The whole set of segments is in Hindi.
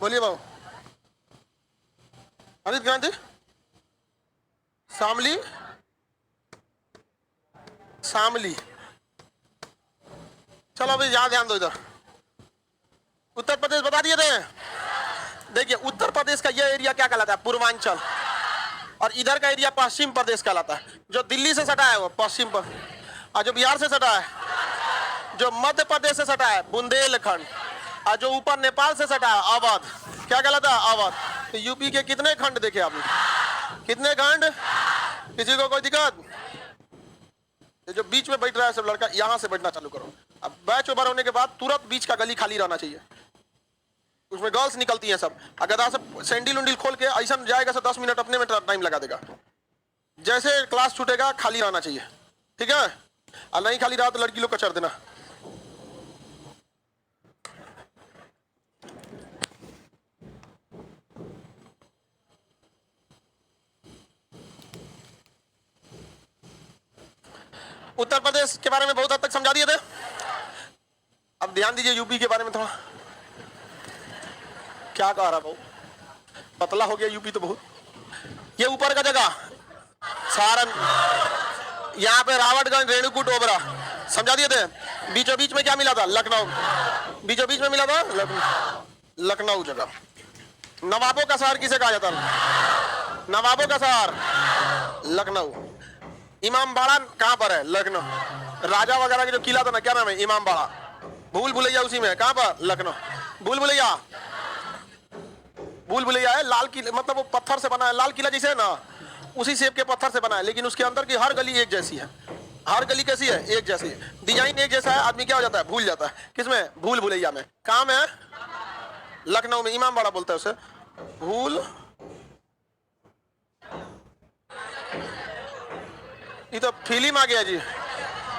बोलिए बाबू। अनित गांधी, शामली, शामली। चलो अभी यहाँ ध्यान दो इधर। उत्तर प्रदेश बता दिए थे। देखिए उत्तर प्रदेश का यह एरिया क्या कहलाता है? पूर्वांचल। और इधर का एरिया पश्चिम प्रदेश कहलाता है। जो दिल्ली से सटा है वो पश्चिम पर, और जो बिहार से सटा है, जो मध्य प्रदेश से सटा है बुंदेलखंड, और जो ऊपर नेपाल से सटा है अवध, क्या कहलाता है? अवध। तो यूपी के कितने खंड देखे आपने? कितने खंड? किसी को कोई दिक्कत? ये जो बीच में बैठ रहा है सब लड़का, यहां से बैठना चालू करो। अब बैच ओवर होने के बाद तुरंत बीच का गली खाली रहना चाहिए। उसमें गर्ल्स निकलती हैं सब। अगर सब सैंडल उंडल खोल के ऐसा जाएगा तो 10 मिनट अपने में टाइम लगा देगा। जैसे क्लास छूटेगा खाली रहना चाहिए, ठीक है? और नहीं खाली रहा तो लड़की लोग का चढ़ देना। उत्तर प्रदेश के बारे में बहुत हद तक समझा दिए थे। अब ध्यान दीजिए यूपी के बारे में थोड़ा। क्या कह रहा भाऊ? पतला हो गया यूपी तो बहुत। ये ऊपर का जगह सारण, यहाँ पे रावटगंज, रेणुकूट, ओबरा, समझा दिए थे। बीचों बीच में क्या मिला था? लखनऊ। बीचों बीच में मिला था लखनऊ जगह। नवाबों का शहर किसे कहा जाता है? नवाबों का शहर लखनऊ। इमामबाड़ा कहाँ पर है? लखनऊ। राजा वगैरह के जो किला था ना, क्या नाम है? इमामबाड़ा। भूल भुलैया उसी में, कहाँ पर? लखनऊ। भूल भुलैया, भूल भुलैया है लाल किला, मतलब वो पत्थर से बना है, लाल किला जैसे है ना उसी शेप के पत्थर से बना है, लेकिन उसके अंदर की हर गली एक जैसी है। हर गली कैसी है? एक जैसी है। डिजाइन एक जैसा है, आदमी क्या हो जाता है? भूल जाता है। किसमें? भूल भुलैया में। कहाँ में है? लखनऊ में। इमामबाड़ा बोलता है उसे। भूल, ये तो फिल्म आ गया जी।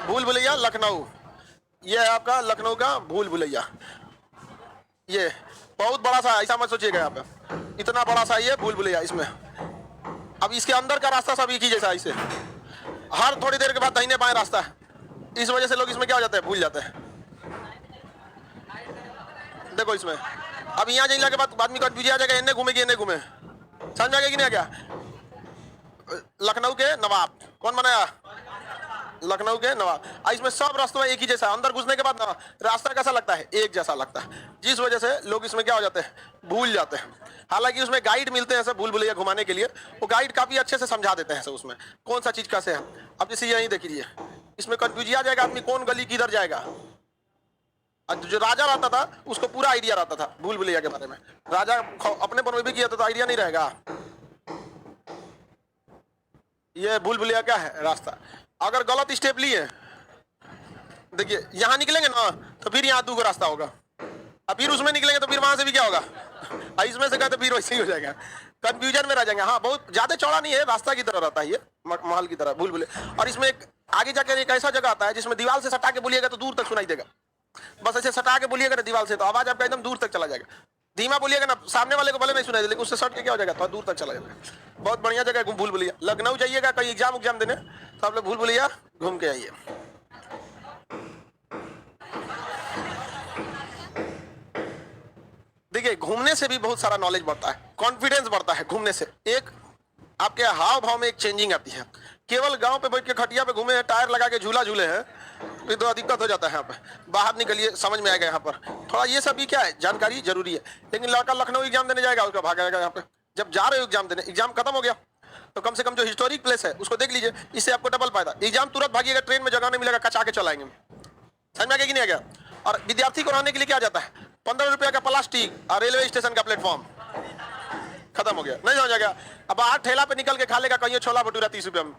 भूल भुलैया लखनऊ। ये है आपका लखनऊ का भूल भुलैया। ये बहुत बड़ा सा, ऐसा मत सोचिएगा यहाँ पे इतना बड़ा सा ये भूल भुलैया इसमें। अब इसके अंदर का रास्ता सब एक ही जैसा, इसे हर थोड़ी देर के बाद दाहिने बाएं रास्ता है। इस वजह से लोग इसमें क्या हो जाते हैं? भूल जाते हैं। देखो इसमें अब यहाँ जाने के बाद आदमी का आ जाएगा, इन्हें घूमेगी इन्हें घूमे, समझ आ गया कि नहीं? क्या लखनऊ के नवाब कौन बनाया? लखनऊ के नवाब। इसमें सब रास्तों में एक ही जैसा, अंदर घुसने के बाद ना रास्ता कैसा लगता है? एक जैसा लगता है, जिस वजह से लोग इसमें क्या हो जाते हैं? भूल जाते हैं। हालांकि उसमें गाइड मिलते हैं सब भूल भुलैया घुमाने के लिए, वो गाइड काफी अच्छे से समझा देते हैं सब उसमें कौन सा चीज कैसे है। अब जैसे यही देख लीजिए, इसमें कंफ्यूज आ जाएगा आदमी कौन गली किधर जाएगा। जो राजा रहता था उसको पूरा आइडिया रहता था भूल भुलैया के बारे में। राजा अपने पर भी किया तो आइडिया नहीं रहेगा। ये भूल भुलैया क्या है? रास्ता। अगर गलत स्टेप लिए, देखिए यहां निकलेंगे ना तो फिर यहाँ 2 रास्ता होगा, और फिर उसमें निकलेंगे तो फिर वहां से भी क्या होगा? इसमें से गए तो फिर वैसे ही हो जाएगा, कंफ्यूजन में रह जाएंगे। हाँ बहुत ज्यादा चौड़ा नहीं है, रास्ता की तरह रहता है ये, महल की तरह भूल भुलैया। और इसमें एक आगे जाकर एक ऐसा जगह आता है जिसमें दीवार से सटा के बोलिएगा तो दूर तक सुनाई देगा। बस ऐसे सटा के बोलिएगा ना दीवार से तो आवाज आपका एकदम दूर तक चला जाएगा। धीमा बोलिएगा ना सामने वाले को भले नहीं सुनाई दे, लेकिन उससे सट के क्या हो जाएगा? थोड़ा दूर तक चला जाएगा। बहुत बढ़िया जगह है भूल भुलैया। लखनऊ जाइएगा कहीं एग्जाम देने तो आप लोग भूल भुलैया घूम के आइए। देखिए घूमने से भी बहुत सारा नॉलेज बढ़ता है, कॉन्फिडेंस बढ़ता है घूमने से। एक आपके हाव भाव में एक चेंजिंग आती है। केवल गांव पे बैठ के खटिया पे घूमे हैं, टायर लगा के झूला झूले हैं, तो थोड़ा दिक्कत हो जाता है। यहाँ पे बाहर निकलिए, समझ में आएगा। यहाँ पर थोड़ा ये सब भी क्या है, जानकारी जरूरी है। लेकिन लड़का लखनऊ एग्जाम देने जाएगा, उसका भागेगा यहाँ पे। जब जा रहे हो एग्जाम देने, एग्जाम खत्म हो गया तो कम से कम जो हिस्टोरिक प्लेस है उसको देख लीजिए, इससे आपको डबल फायदा। एग्जाम तुरंत भागिएगा, ट्रेन में जगह नहीं मिलेगा, कचा के चलाएंगे। समझ में आ गया कि नहीं आ गया? और विद्यार्थी को रहने के लिए क्या जाता है? 15 रुपया का प्लास्टिक और रेलवे स्टेशन का प्लेटफॉर्म, खत्म हो गया। नहीं समझ आ गया? अब आज ठेला पे निकल के खा लेगा कहीं छोला भटूरा 30 रुपया में।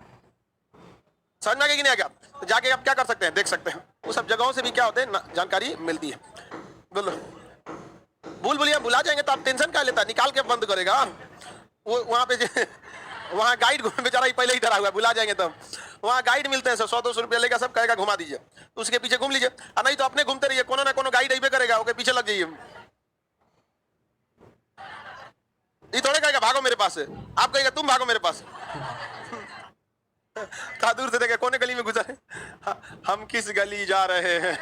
समझ में आ गया कि नहीं आ गया? तो जाके आप क्या कर सकते हैं? देख सकते हैं। वो सब जगहों से भी क्या होते हैं, जानकारी मिलती है। बोलो भूल भुलैया भुला जाएंगे तो आप टेंशन क्या लेता है? निकाल के बंद करेगा वो। वहां पे वहाँ गाइड बेचारा ही पहले ही डरा हुआ है, भुला जाएंगे तब। वहाँ गाइड मिलते हैं, 100-200 रुपया लेगा, सब कहेगा घुमा दीजिए, तो उसके पीछे घूम लीजिए। और नहीं तो अपने घूमते रहिए, कोनो ना कोनो गाइड अइबे करेगा, उसके पीछे लग जाइए। ये थोड़े कहेगा भागो मेरे पास से, आप कहेगा तुम भागो मेरे पास। था दूर से देखे कोने गली में गुजरे, हम किस गली जा रहे हैं।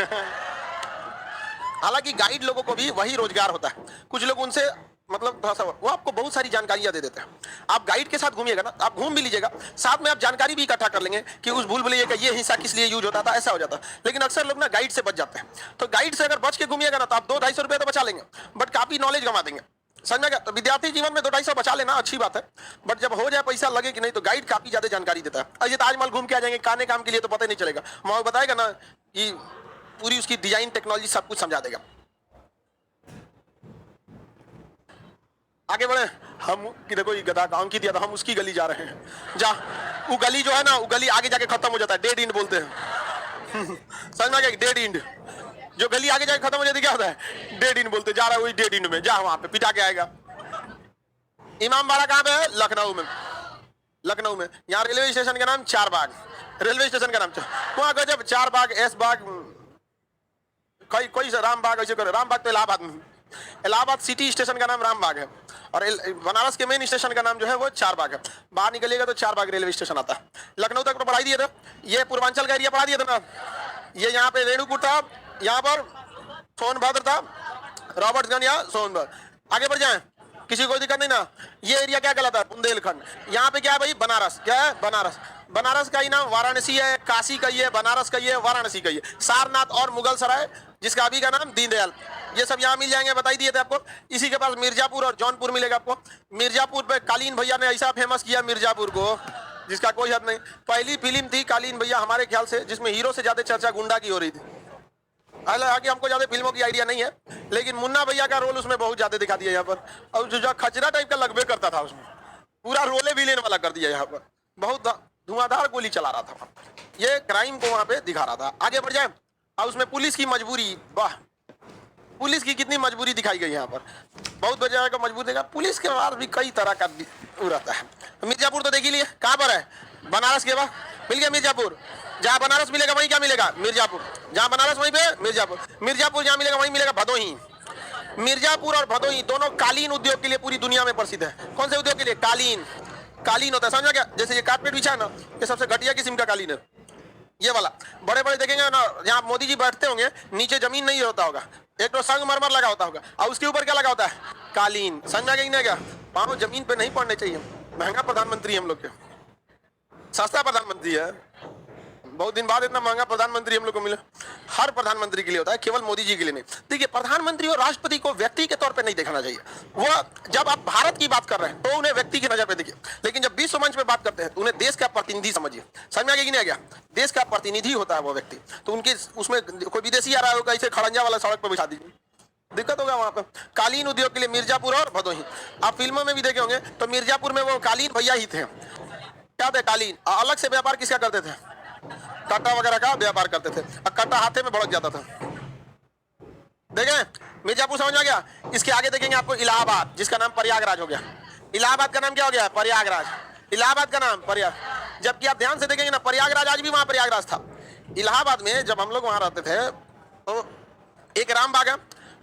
हालांकि गाइड लोगों को भी वही रोजगार होता है। कुछ लोग उनसे मतलब थोड़ा सा वो आपको बहुत सारी जानकारियां दे देते हैं। आप गाइड के साथ घूमिएगा ना, आप घूम भी लीजिएगा, साथ में आप जानकारी भी इकट्ठा कर लेंगे कि उस भूल भुलैया का ये हिस्सा किस लिए यूज होता था, ऐसा हो जाता। लेकिन अक्सर लोग ना गाइड से बच जाते हैं। तो गाइड से अगर बच के घूमिएगा ना तो आप 200-250 रुपये तो बचा लेंगे, बट काफी नॉलेज गंवा देंगे। समझ में गया? तो विद्यार्थी जीवन में 200-250 बचा लेना अच्छी बात है, बट जब हो जाए पैसा लगे कि नहीं, तो गाइड काफी ज्यादा जानकारी देता है। अजय ताजमहल घूम के आ जाएंगे, काने काम के लिए तो पता ही नहीं चलेगा, वहां बताएगा ना कि पूरी उसकी डिजाइन टेक्नोलॉजी सब कुछ समझा देगा। आगे बढ़े हम कि देखो ये गधा काम की दिया था, हम उसकी गली जा रहे हैं। जा वो गली जो है ना, वो गली आगे जाके खत्म हो जाता है, डेड एंड बोलते हैं। समझ में गया? डेड एंड, जो गली आगे जाके खत्म हो जाती क्या होता है? डेड एंड बोलते। जा रहा है वही डेड एंड में, जा वहां पे पिटा के आएगा। इमामबाड़ा कहाँ पे है? लखनऊ में। लखनऊ में यहाँ रेलवे स्टेशन का नाम चार बाग, रेलवे स्टेशन का नाम वहां गजब चार बाग, एस बाग, कोई राम बाग, ऐसे करो। राम बाग तो इलाहाबाद में, इलाहाबाद सिटी स्टेशन का नाम राम बाग है, और बनारस के मेन स्टेशन का नाम जो है वो चार बाग है। बाहर निकलिएगा तो चार बाग रेलवे स्टेशन आता है। लखनऊ तक तो पढ़ाई दिए थे, ये पूर्वांचल का एरिया पढ़ा दिया था ना, ये यहाँ पे रेणुकूट था, यहाँ पर सोनभद्र था, रॉबर्ट्सगंज या सोनभद्र। आगे बढ़ जाए, किसी को दिक्कत नहीं ना। ये एरिया क्या कहलाता है? बुंदेलखंड। यहाँ पे क्या है भाई? बनारस। क्या है? बनारस। बनारस का ही नाम वाराणसी है, काशी का ही है, बनारस का ही है, वाराणसी का ही है, सारनाथ और मुगल सराय, जिसका अभी का नाम दीनदयाल, ये सब यहाँ मिल जाएंगे, बताई दिए थे आपको। इसी के पास मिर्जापुर और जौनपुर मिलेगा आपको। मिर्जापुर पे कालीन भैया ने ऐसा फेमस किया मिर्जापुर को, जिसका कोई हद नहीं। पहली फिल्म थी कालीन भैया हमारे ख्याल से, जिसमें हीरो से ज्यादा चर्चा गुंडा की हो रही थी। हालांकि हमको ज्यादा फिल्मों की आइडिया नहीं है, लेकिन मुन्ना भैया का रोल उसमें बहुत ज्यादा दिखा दिया यहाँ पर, और जो खचरा टाइप का लगभग करता था उसमें, पूरा रोले विलेन वाला कर दिया यहाँ पर। बहुत धुआंधार गोली चला रहा था, ये क्राइम को वहां पे दिखा रहा था। आगे बढ़ जाए, और उसमें पुलिस की मजबूरी, वाह पुलिस की कितनी मजबूरी दिखाई गई यहाँ पर। बहुत वजह का मजबूर देगा, पुलिस के पास भी कई तरह का रहता है। मिर्जापुर तो देख ही लिए, कहाँ पर है? बनारस के बाद मिल गया मिर्जापुर। जहाँ बनारस मिलेगा वहीं क्या मिलेगा? मिर्जापुर। जहाँ बनारस वहीं पे मिर्जापुर। मिर्जापुर जहाँ मिलेगा वहीं मिलेगा भदोही। मिर्जापुर और भदोही दोनों कालीन उद्योग के लिए पूरी दुनिया में प्रसिद्ध है। कौन से उद्योग के लिए? कालीन। कालीन होता है, समझा क्या? जैसे ये कारपेट बिछा है ना, ये सबसे घटिया किस्म का कालीन है, ये वाला। बड़े बड़े देखेंगे ना, जहाँ मोदी जी बैठते होंगे नीचे जमीन नहीं होता होगा, एक तो संगमरमर लगा होता होगा, और उसके ऊपर क्या लगा होता है? कालीन। समझा गया नहीं? क्या पाँव जमीन पे नहीं पड़ने चाहिए। महंगा प्रधानमंत्री हम लोग के, सस्ता प्रधानमंत्री है, बहुत दिन बाद इतना महंगा प्रधानमंत्री हम लोग को मिला। हर प्रधानमंत्री के लिए होता है, केवल मोदी जी के लिए नहीं। देखिए, प्रधानमंत्री और राष्ट्रपति को व्यक्ति के तौर पे नहीं देखना चाहिए। वो जब आप भारत की बात कर रहे हैं तो उन्हें व्यक्ति की नजर पे देखिए, लेकिन जब विश्व मंच पे बात करते हैं तो उन्हें देश का प्रतिनिधि समझिए। समझ में आ गया कि नहीं आ गया? देश का प्रतिनिधि होता है वो व्यक्ति। तो उनके उसमें कोई विदेशी आ रहा होगा, ऐसे खड़ंजा वाला सड़क पर बिठा दीजिए, दिक्कत होगा वहां पर। कालीन उद्योग के लिए मिर्जापुर और भदोही। आप फिल्मों में भी देखे होंगे तो मिर्जापुर में वो कालीन भैया ही थे, क्या थे? कालीन। अलग से व्यापार किसका करते थे? कट्टा वगैरह का व्यापार करते थे, और कट्टा हाथे में भड़क जाता था। देखें, मिर्जापुर समझ में आ गया। इसके आगे देखेंगे आपको इलाहाबाद, जिसका नाम प्रयागराज हो गया। इलाहाबाद का नाम क्या हो गया? प्रयागराज। इलाहाबाद का नाम प्रयाग। जबकि आप ध्यान से देखेंगे ना, प्रयागराज आज भी वहां प्रयागराज था। इलाहाबाद में जब हम लोग वहां रहते थे तो एक राम बाग है,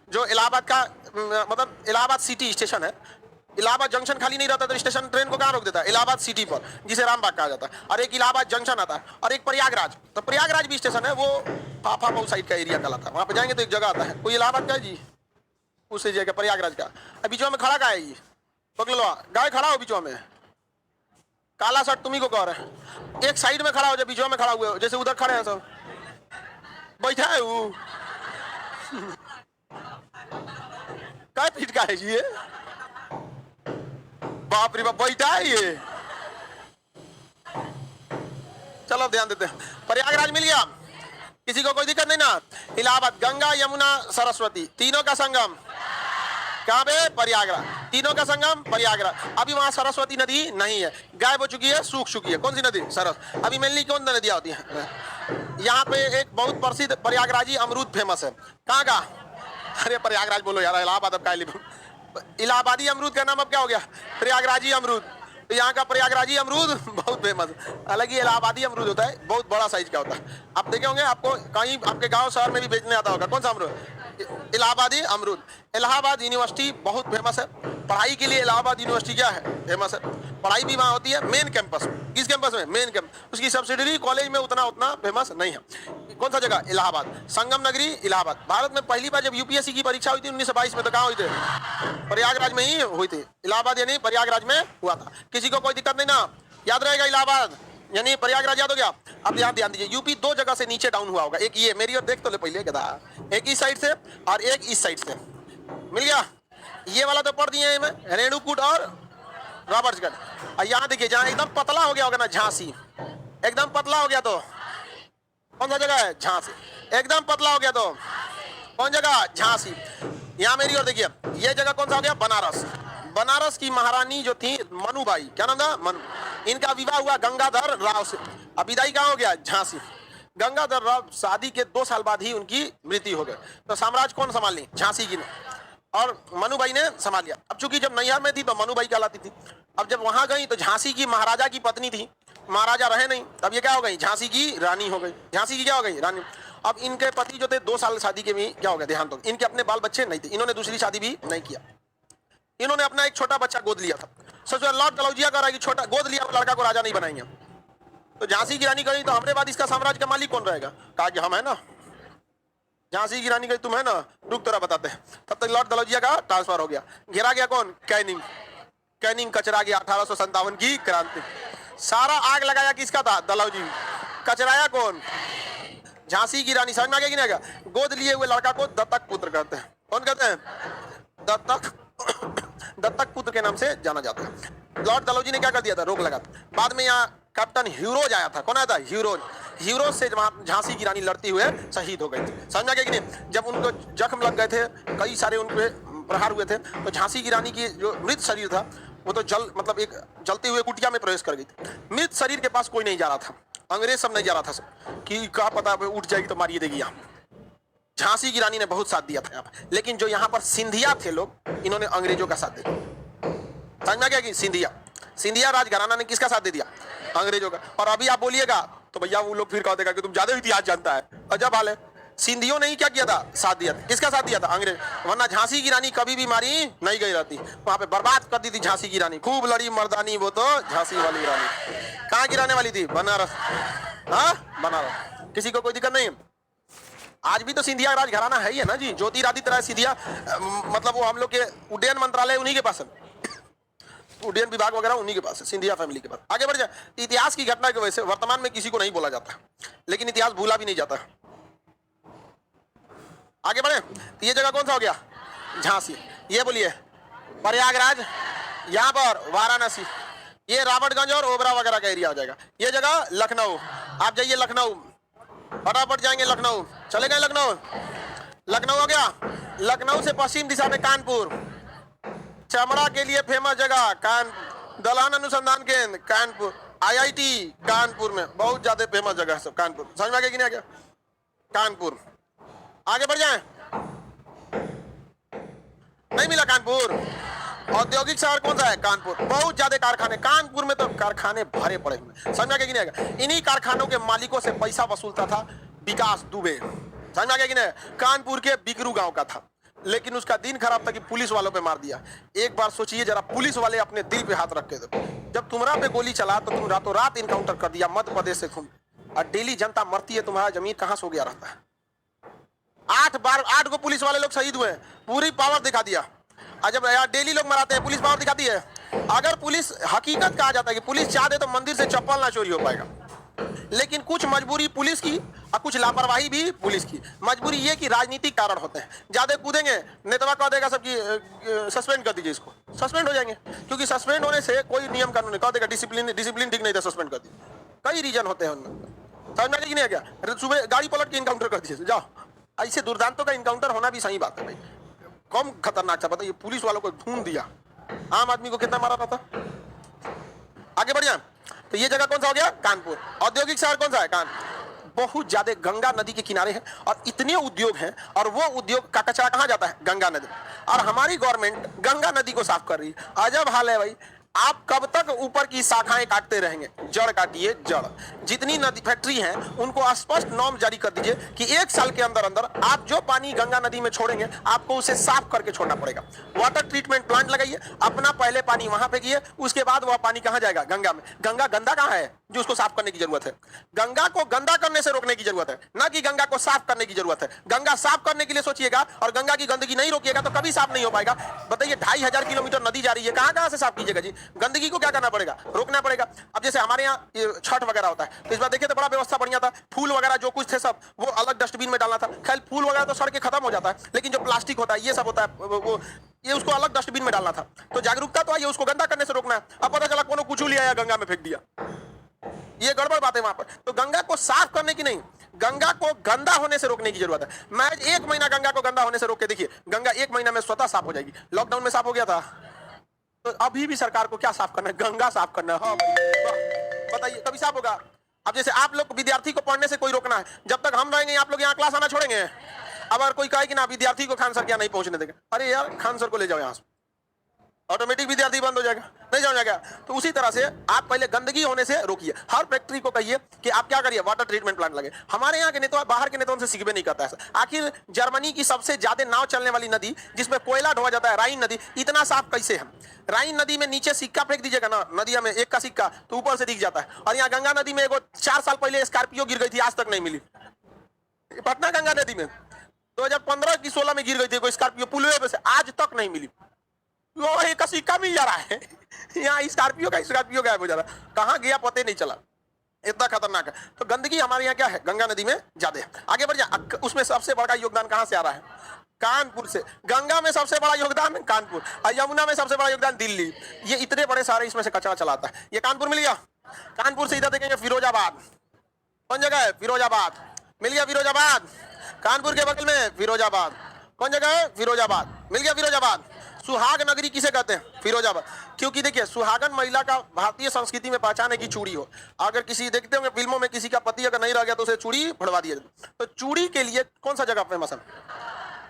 जो इलाहाबाद का मतलब इलाहाबाद सिटी स्टेशन है। इलाहाबाद जंक्शन खाली नहीं रहता तो स्टेशन ट्रेन को कहाँ रोक देता है? इलाहाबाद सिटी पर, जिसे रामबाग कहा जाता है। और एक इलाहाबाद जंक्शन आता है, और एक प्रयागराज। तो प्रयागराज भी स्टेशन है, वो फाफामऊ साइड का एरिया कहलाता है। वहां पे जाएंगे तो एक जगह आता है, कोई इलाहाबाद का जी, उस एरिया का प्रयागराज का। अब बीचों में खड़ा का है ये? पकड़ लो, गाय खड़ा हो बीचों में, काला शर्ट तुम्ही को कह रहे हैं। एक साइड में खड़ा हो, जब बीचों में खड़ा हुए हो, जैसे उधर खड़े हैं सब, बैठा है वो। क्या फीट का है जी ये? बाप रे बाप, बैठा है ये। चलो ध्यान देते हैं। प्रयागराज मिल गया, किसी को कोई दिक्कत नहीं ना? इलाहाबाद, गंगा यमुना सरस्वती तीनों का संगम कहाँ पे? प्रयागराज। तीनों का संगम प्रयागराज। अभी वहां सरस्वती नदी नहीं है, गायब हो चुकी है, सूख चुकी है। कौन सी नदी? सरस। अभी मेनली कौन नदियां होती है? यहाँ पे एक बहुत प्रसिद्ध प्रयागराजी अमरूद फेमस है। कहाँ का? अरे प्रयागराज बोलो यार, इलाहाबाद अब का इलाहाबादी अमरूद का नाम अब क्या हो गया? प्रयागराजी अमरूद। तो यहाँ का प्रयागराजी अमरूद बहुत फेमस। हालांकि इलाहाबादी अमरूद होता है, बहुत बड़ा साइज का होता है। आप देखे होंगे, आपको कहीं आपके गांव शहर में भी बेचने आता होगा। कौन सा अमरूद? इलाहाबादी अमरूद। इलाहाबाद यूनिवर्सिटी बहुत फेमस है, पढ़ाई के लिए इलाहाबाद यूनिवर्सिटी क्या है, फेमस है। पढ़ाई भी वहाँ होती है मेन कैंपस में। किस कैंपस में? Main campus. उसकी सब्सिडरी कॉलेज में उतना फेमस नहीं है। कौन सा जगह? इलाहाबाद, संगम नगरी इलाहाबाद। भारत में पहली बार जब यूपीएससी की परीक्षा हुई थी 1922 में, तो कहाँ हुई थी? प्रयागराज में ही हुई थी। इलाहाबाद यानी प्रयागराज में हुआ था। किसी को कोई दिक्कत नहीं ना? याद रहेगा इलाहाबाद यानी प्रयागराज, याद हो गया। अब ध्यान दीजिए, यूपी दो जगह से नीचे डाउन हुआ होगा। एक ये मेरी और देख तो ले पहले गधा, एक इस साइड से और एक इस साइड से। मिल गया? ये वाला तो पढ़ दिए मैं, रेणुकूट और रॉबर्ट्सगढ़। और यहाँ देखिए जहाँ एकदम पतला हो गया होगा ना, झांसी। एकदम पतला हो गया तो कौन सा जगह है? झांसी। एकदम पतला हो गया तो कौन जगह? झांसी। यहाँ मेरी और देखिए, ये जगह कौन सा हो गया? बनारस। बनारस की महारानी जो थी मनुबाई, क्या नाम था? मनु। इनका विवाह हुआ गंगाधर राव से। अब विदाई कहाँ हो गया? झांसी। गंगाधर राव शादी के 2 साल बाद ही उनकी मृत्यु हो गई। तो साम्राज्य कौन संभाल ली? झांसी की ने, और मनुबाई ने संभाल लिया। अब चूंकि जब नैहर में थी तो मनुबाई कहलाती थी। अब जब वहां गई तो झांसी की महाराजा की पत्नी थी, महाराजा रहे नहीं, तब ये क्या हो गई? झांसी की रानी हो गई। झांसी की क्या हो गई? रानी। अब इनके पति जो थे 2 साल शादी के भी क्या हो गया? देहांत हो गया। इनके अपने बाल बच्चे नहीं थे, इन्होंने दूसरी शादी भी नहीं किया। इन्होंने अपना एक छोटा बच्चा गोद लिया था। सोचो लॉर्ड डलहौजिया कह रहा है कि छोटा गोद लिया लड़का को राजा नहीं बनाएंगे। तो झांसी की रानी कही तो हमारे बाद इसका साम्राज्य का मालिक कौन रहेगा? कहा कि हम है ना। झांसी की रानी कही तुम है ना, रुक तेरा बताते हैं। तब तक लॉर्ड डलहौजिया का ट्रांसफर हो गया। घेरा गया कौन? कैनिंग। कैनिंग कचरा गया 1857 की क्रांति। सारा आग लगाया किसका था? डलहौजी। कचराया कौन? झांसी की रानी। समझ में आ गया कि नहीं आ गया? गोद लिए हुए लड़का को दत्तक पुत्र कहते हैं। कौन कहते हैं? दत्तक। दत्तक पुत्र के नाम से जाना जाता है। लॉर्ड डलहौजी ने क्या कर दिया था? रोक लगा। बाद में यहाँ कैप्टन ह्यूरोज आया था। कौन आया था? ह्यूरोज। ह्यूरोज से झांसी की रानी लड़ती हुए शहीद हो गई थी। समझ आ गया कि नहीं? जब उनको जख्म लग गए थे, कई सारे उनके प्रहार हुए थे, तो झांसी की रानी की जो मृत शरीर था वो तो मतलब एक जलते हुए कुटिया में प्रवेश कर गई थी। मृत शरीर के पास कोई नहीं जा रहा था, अंग्रेज सब नहीं जा रहा था सब, कि क्या पता उठ जाएगी तो मारिए देगी। यहाँ झांसी की रानी ने बहुत साथ दिया था यहाँ पर। लेकिन जो यहाँ पर सिंधिया थे लोग, इन्होंने अंग्रेजों का साथ दिया। समझ में आ गया कि सिंधिया राजघराना ने किसका साथ दे दिया? अंग्रेजों का। और अभी आप बोलिएगा तो भैया वो लोग फिर कह देगा कि तुम ज्यादा इतिहास जानता है। अजब हाल है। सिंधियों ने ही क्या किया था? साथ दिया था। किसका साथ दिया था? अंग्रेज। वरना झांसी की रानी कभी भी मारी नहीं गई रहती, वहां पे बर्बाद कर दी थी झांसी की रानी। खूब लड़ी मर्दानी वो तो झांसी वाली रानी। कहाँ की रहने वाली थी? बनारस। हाँ, बनारस। किसी को कोई दिक्कत नहीं? आज भी तो सिंधिया राजघराना है ही है ना जी। ज्योतिरादित्य राय सिंधिया, मतलब वो हम लोग के उड्डयन मंत्रालय उन्हीं के पास है, उड्डयन विभाग वगैरह उन्हीं के पास है, सिंधिया फैमिली के पास। आगे बढ़ जाए। इतिहास की घटना की वजह से वर्तमान में किसी को नहीं बोला जाता, लेकिन इतिहास भूला भी नहीं जाता। आगे बढ़े। तो ये जगह कौन सा हो गया? झांसी। ये बोलिए प्रयागराज, यहाँ पर वाराणसी, ये राबर्टगंज और ओबरा वगैरह का एरिया हो जाएगा। ये जगह लखनऊ। आप जाइए लखनऊ, फटाफट जाएंगे लखनऊ। चले गए लखनऊ। लखनऊ हो गया। लखनऊ से पश्चिम दिशा में कानपुर, चमड़ा के लिए फेमस जगह कानपुर, दलहन अनुसंधान केंद्र कानपुर, IIT कानपुर में बहुत ज्यादा फेमस जगह है सब कानपुर। समझ में आ गया कि नहीं आ गया? कानपुर। आगे बढ़ जाए। नहीं मिला कानपुर। औद्योगिक शहर कौन सा है? कानपुर। बहुत ज्यादा कारखाने कानपुर में, तो कारखाने भरे पड़े हुए। समझ में आ गया कि नहीं आ गया? इन्हीं कारखानों के मालिकों से पैसा वसूलता था विकास दुबे। समझ में आ गया कि नहीं? कानपुर के बिकरू गांव का था, लेकिन उसका दिन खराब था कि पुलिस वालों पे मार दिया। एक बार सोचिए जरा, पुलिस वाले अपने दिल पे हाथ रख के देखो। जब तुम्हारा पे गोली चला तो तुम रातों रात इनकाउंटर कर दिया मध्य प्रदेश से खून, और डेली जनता मरती है, तुम्हारा जमीन कहां सो गया रहता है। 8 को पुलिस वाले लोग शहीद हुए, पूरी पावर दिखा दिया। और जब यार डेली लोग मराते हैं, पुलिस पावर दिखाती है। अगर पुलिस, हकीकत कहा जाता है कि पुलिस चाहते तो मंदिर से चप्पल ना चोरी हो पाएगा, लेकिन कुछ मजबूरी पुलिस की और कुछ लापरवाही भी पुलिस की। मजबूरी ये कि राजनीतिक कारण होते हैं। ज्यादा कूदेंगे, नेतवा कह देगा सबकी सस्पेंड कर दीजिए, इसको सस्पेंड हो जाएंगे। क्योंकि सस्पेंड होने से कोई नियम कानून कह देगा डिसिप्लिन ठीक नहीं था, सस्पेंड कर दिया। कई रीजन होते हैं उनमें। समझ में नहीं गया? सुबह गाड़ी पलट के इनकाउंटर कर दीजिए, जाओ। ऐसे दुर्दांतों का इनकाउंटर होना भी सही बात है भाई। कम खतरनाक था, बताइए पुलिस वालों को ढूंढ दिया, आम आदमी को कितना मारा था। आगे बढ़िया। तो ये जगह कौन सा हो गया? कानपुर। औद्योगिक शहर कौन सा है? कानपुर। बहुत ज्यादा गंगा नदी के किनारे है और इतने उद्योग हैं, और वो उद्योग का कचरा कहाँ जाता है? गंगा नदी। और हमारी गवर्नमेंट गंगा नदी को साफ कर रही है। अजब हाल है भाई। आप कब तक ऊपर की शाखाएं काटते रहेंगे? जड़ काटिए, जड़। जितनी नदी फैक्ट्री हैं उनको स्पष्ट नॉर्म जारी कर दीजिए कि 1 साल के अंदर अंदर आप जो पानी गंगा नदी में छोड़ेंगे आपको उसे साफ करके छोड़ना पड़ेगा। वाटर ट्रीटमेंट प्लांट लगाइए, अपना पहले पानी वहां फेंकिए, उसके बाद वह पानी कहां जाएगा? गंगा में। गंगा गंदा कहां है जो उसको साफ करने की जरूरत है? गंगा को गंदा करने से रोकने की जरूरत है, ना कि गंगा को साफ करने की जरूरत है। गंगा साफ करने के लिए सोचिएगा और गंगा की गंदगी नहीं रोकिएगा तो कभी साफ नहीं हो पाएगा। बताइए 2500 किलोमीटर नदी जा रही है, कहां कहां से साफ कीजिएगा जी? गंदगी को क्या करना पड़ेगा? रोकना पड़ेगा। अब जैसे हमारे यहाँ छठ वगैरह होता है तो इस बार देखिए तो बड़ा व्यवस्था बढ़िया था, फूल वगैरह जो कुछ थे सब वो अलग डस्टबिन में डालना था। खैर फूल वगैरह तो सड़ के खत्म हो जाता है, लेकिन जो प्लास्टिक होता है ये सब होता है वो ये उसको अलग डस्टबिन में डालना था। तो जागरूकता तो आई, उसको गंदा करने से रोकना है। अब पता चला कोनो कुछ लिया गंगा में फेंक दिया, ये गड़बड़ बात है वहां पर। तो गंगा को साफ करने की नहीं, गंगा को गंदा होने से रोकने की जरूरत है। मैं 1 महीना गंगा को गंदा होने से रोक के देखिए, गंगा 1 महीना में स्वतः साफ हो जाएगी। लॉकडाउन में साफ हो गया था, तो अभी भी सरकार को क्या साफ करना है? गंगा साफ करना है। हाँ बताइए कभी साफ होगा? अब जैसे आप लोग विद्यार्थी को पढ़ने से कोई रोकना है, जब तक हम रहेंगे आप लोग यहाँ क्लास आना छोड़ेंगे? अब अगर कोई कहे कि ना विद्यार्थी को खान सर क्या नहीं पहुंचने देंगे, अरे यार खान सर को ले जाओ यहाँ से, ऑटोमेटिक विद्यार्थी बंद हो जाएगा, नहीं जाओ जाएगा। तो उसी तरह से आप पहले गंदगी होने से रोकिए। हर फैक्ट्री को कहिए कि आप क्या करिए, वाटर ट्रीटमेंट प्लांट लगे। हमारे यहाँ के नेता बाहर के नेताओं से सीखबे नहीं करता है। आखिर जर्मनी की सबसे ज्यादा नाव चलने वाली नदी जिसमें कोयला ढोआ जाता है, राइन नदी, इतना साफ कैसे है? राइन नदी में नीचे सिक्का फेंक दीजिएगा ना, नदिया में 1 का सिक्का तो ऊपर से दिख जाता है। और यहाँ गंगा नदी में एगो 4 साल पहले स्कॉर्पियो गिर गई थी, आज तक नहीं मिली। पटना गंगा नदी में 2015 की 16 में गिर गई थी कोई स्कॉर्पियो, पुलवे पे से आज तक नहीं मिली। वो एक का सिक्का मिल जा रहा है, यहाँ स्कॉर्पियो गायब हो जा रहा है, कहाँ गया पता नहीं चला, इतना खतरनाक है। तो गंदगी हमारे यहाँ क्या है? गंगा नदी में ज्यादा है। आगे बढ़ जा, उसमें सबसे बड़ा योगदान कहाँ से आ रहा है? कानपुर से। गंगा में सबसे बड़ा योगदान कानपुर, और यमुना में सबसे बड़ा योगदान दिल्ली। ये इतने बड़े सारे इसमें से कचरा चलाता है। ये कानपुर मिल गया, कानपुर से इधर देखेंगे फिरोजाबाद, कौन जगह है? फिरोजाबाद मिल गया, फिरोजाबाद। कानपुर के बगल में फिरोजाबाद, कौन जगह है? फिरोजाबाद मिल गया, फिरोजाबाद। सुहाग नगरी किसे कहते हैं? फिरोजाबाद। क्योंकि देखिए सुहागन महिला का भारतीय संस्कृति में पहचान है कि चूड़ी हो। अगर किसी देखते होंगे फिल्मों में किसी का पति अगर नहीं रह गया तो उसे चूड़ी फड़वा दिया जाता। तो चूड़ी के लिए कौन सा जगह फेमस है?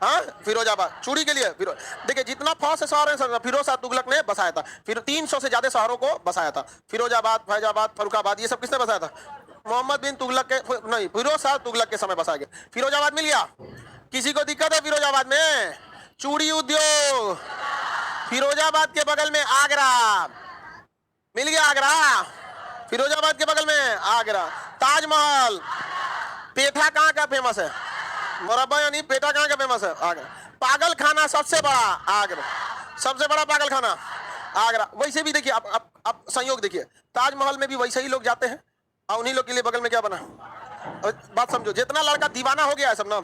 हाँ फिरोजाबाद, चूड़ी के लिए। देखिए जितना फौज शहर है फिरोज शाह तुगलक ने बसाया था, फिर 300 से ज्यादा शहरों को बसाया था। फिरोजाबाद, फैजाबाद, फरुखाबाद, ये सब किसने बसाया था? मोहम्मद बिन तुगलक के, नहीं फिरोज शाह तुगलक के समय बसाया गया। फिरोजाबाद मिल गया। किसी को दिक्कत है फिरोजाबाद में? चूड़ी उद्योग। फिरोजाबाद के बगल में आगरा मिल गया, आगरा। फिरोजाबाद के बगल में आगरा। ताजमहल। पेठा कहाँ का फेमस है? मुरब्बा यानी पेठा कहाँ का फेमस है? आगरा। पागल खाना सबसे बड़ा आगरा, सबसे बड़ा पागल खाना आगरा। वैसे भी देखिए अब संयोग देखिए, ताजमहल में भी वैसे ही लोग जाते हैं और उन्हीं लोग के लिए बगल में क्या बना। बात समझो, जितना लड़का दीवाना हो गया है सब ना,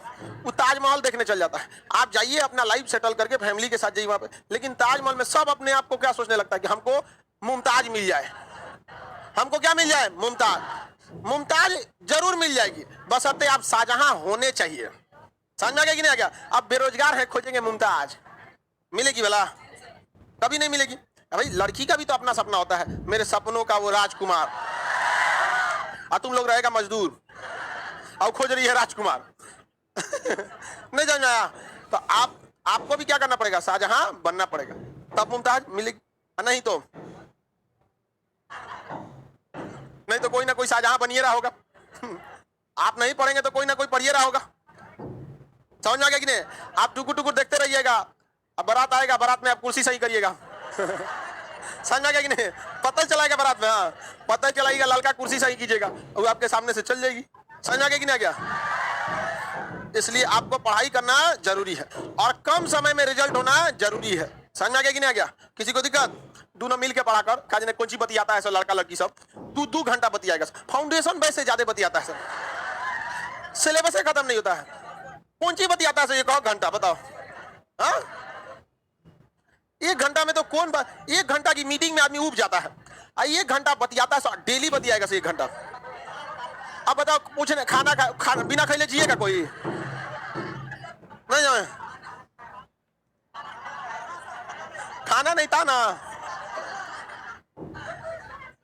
वो ताजमहल देखने चल जाता है। आप जाइए अपना लाइफ सेटल करके फैमिली के साथ जाइए वहां पे, लेकिन ताजमहल में सब अपने आप को क्या सोचने लगता है कि हमको मुमताज मिल जाए। हमको क्या मिल जाए? मुमताज। मुमताज जरूर मिल जाएगी, बशर्ते आप शाहजहां होने चाहिए। समझ में आ गया कि नहीं आ गया? आप बेरोजगार है, खोजेंगे मुमताज, मिलेगी भला? कभी नहीं मिलेगी। भाई लड़की का भी तो अपना सपना होता है, मेरे सपनों का वो राजकुमार, और तुम लोग रहेगा मजदूर और खोज रही है राजकुमार। नहीं समझ आया? तो आपको भी क्या करना पड़ेगा? शाहजहां बनना पड़ेगा, तब मुमताज मिलेगी। नहीं तो कोई ना कोई शाहजहां बनिए रहा होगा। आप नहीं पढ़ेंगे तो कोई ना कोई पढ़िए रहा होगा। समझ में आ गया कि नहीं? आप टुकुर टुकुर देखते रहिएगा, अब बारात आएगा, बारात में आप कुर्सी सही करिएगा। समझ में आ गया कि नहीं? पता चलाएगा बारात में, हाँ पता चलाएगा, लड़का कुर्सी सही कीजिएगा, वो आपके सामने से चल जाएगी। समझ में आ गया कि नहीं आ गया? इसलिए आपको पढ़ाई करना जरूरी है और कम समय में रिजल्ट होना जरूरी है। समझ में आ गया कि नहीं आ गया? किसी को दिक्कत? दोनों मिल के पढ़ा कर, काजने कौन सी बतियाता है सर, लड़का लड़की सब 2 घंटा बतियाएगा। फाउंडेशन बेस से ज्यादा बतियाता है सर, सिलेबस से खत्म नहीं होता है। कौन सी बतियाता है सर ये कहो घंटा, बताओ। हाँ 1 घंटा में तो कौन 1 घंटा की मीटिंग में आदमी उब जाता है, 1 घंटा बतियाता है, डेली बतियाएगा सर 1 घंटा। अब बताओ पूछने खाना बिना खाइले जिएगा कोई? नहीं जाए, खाना नहीं था ना।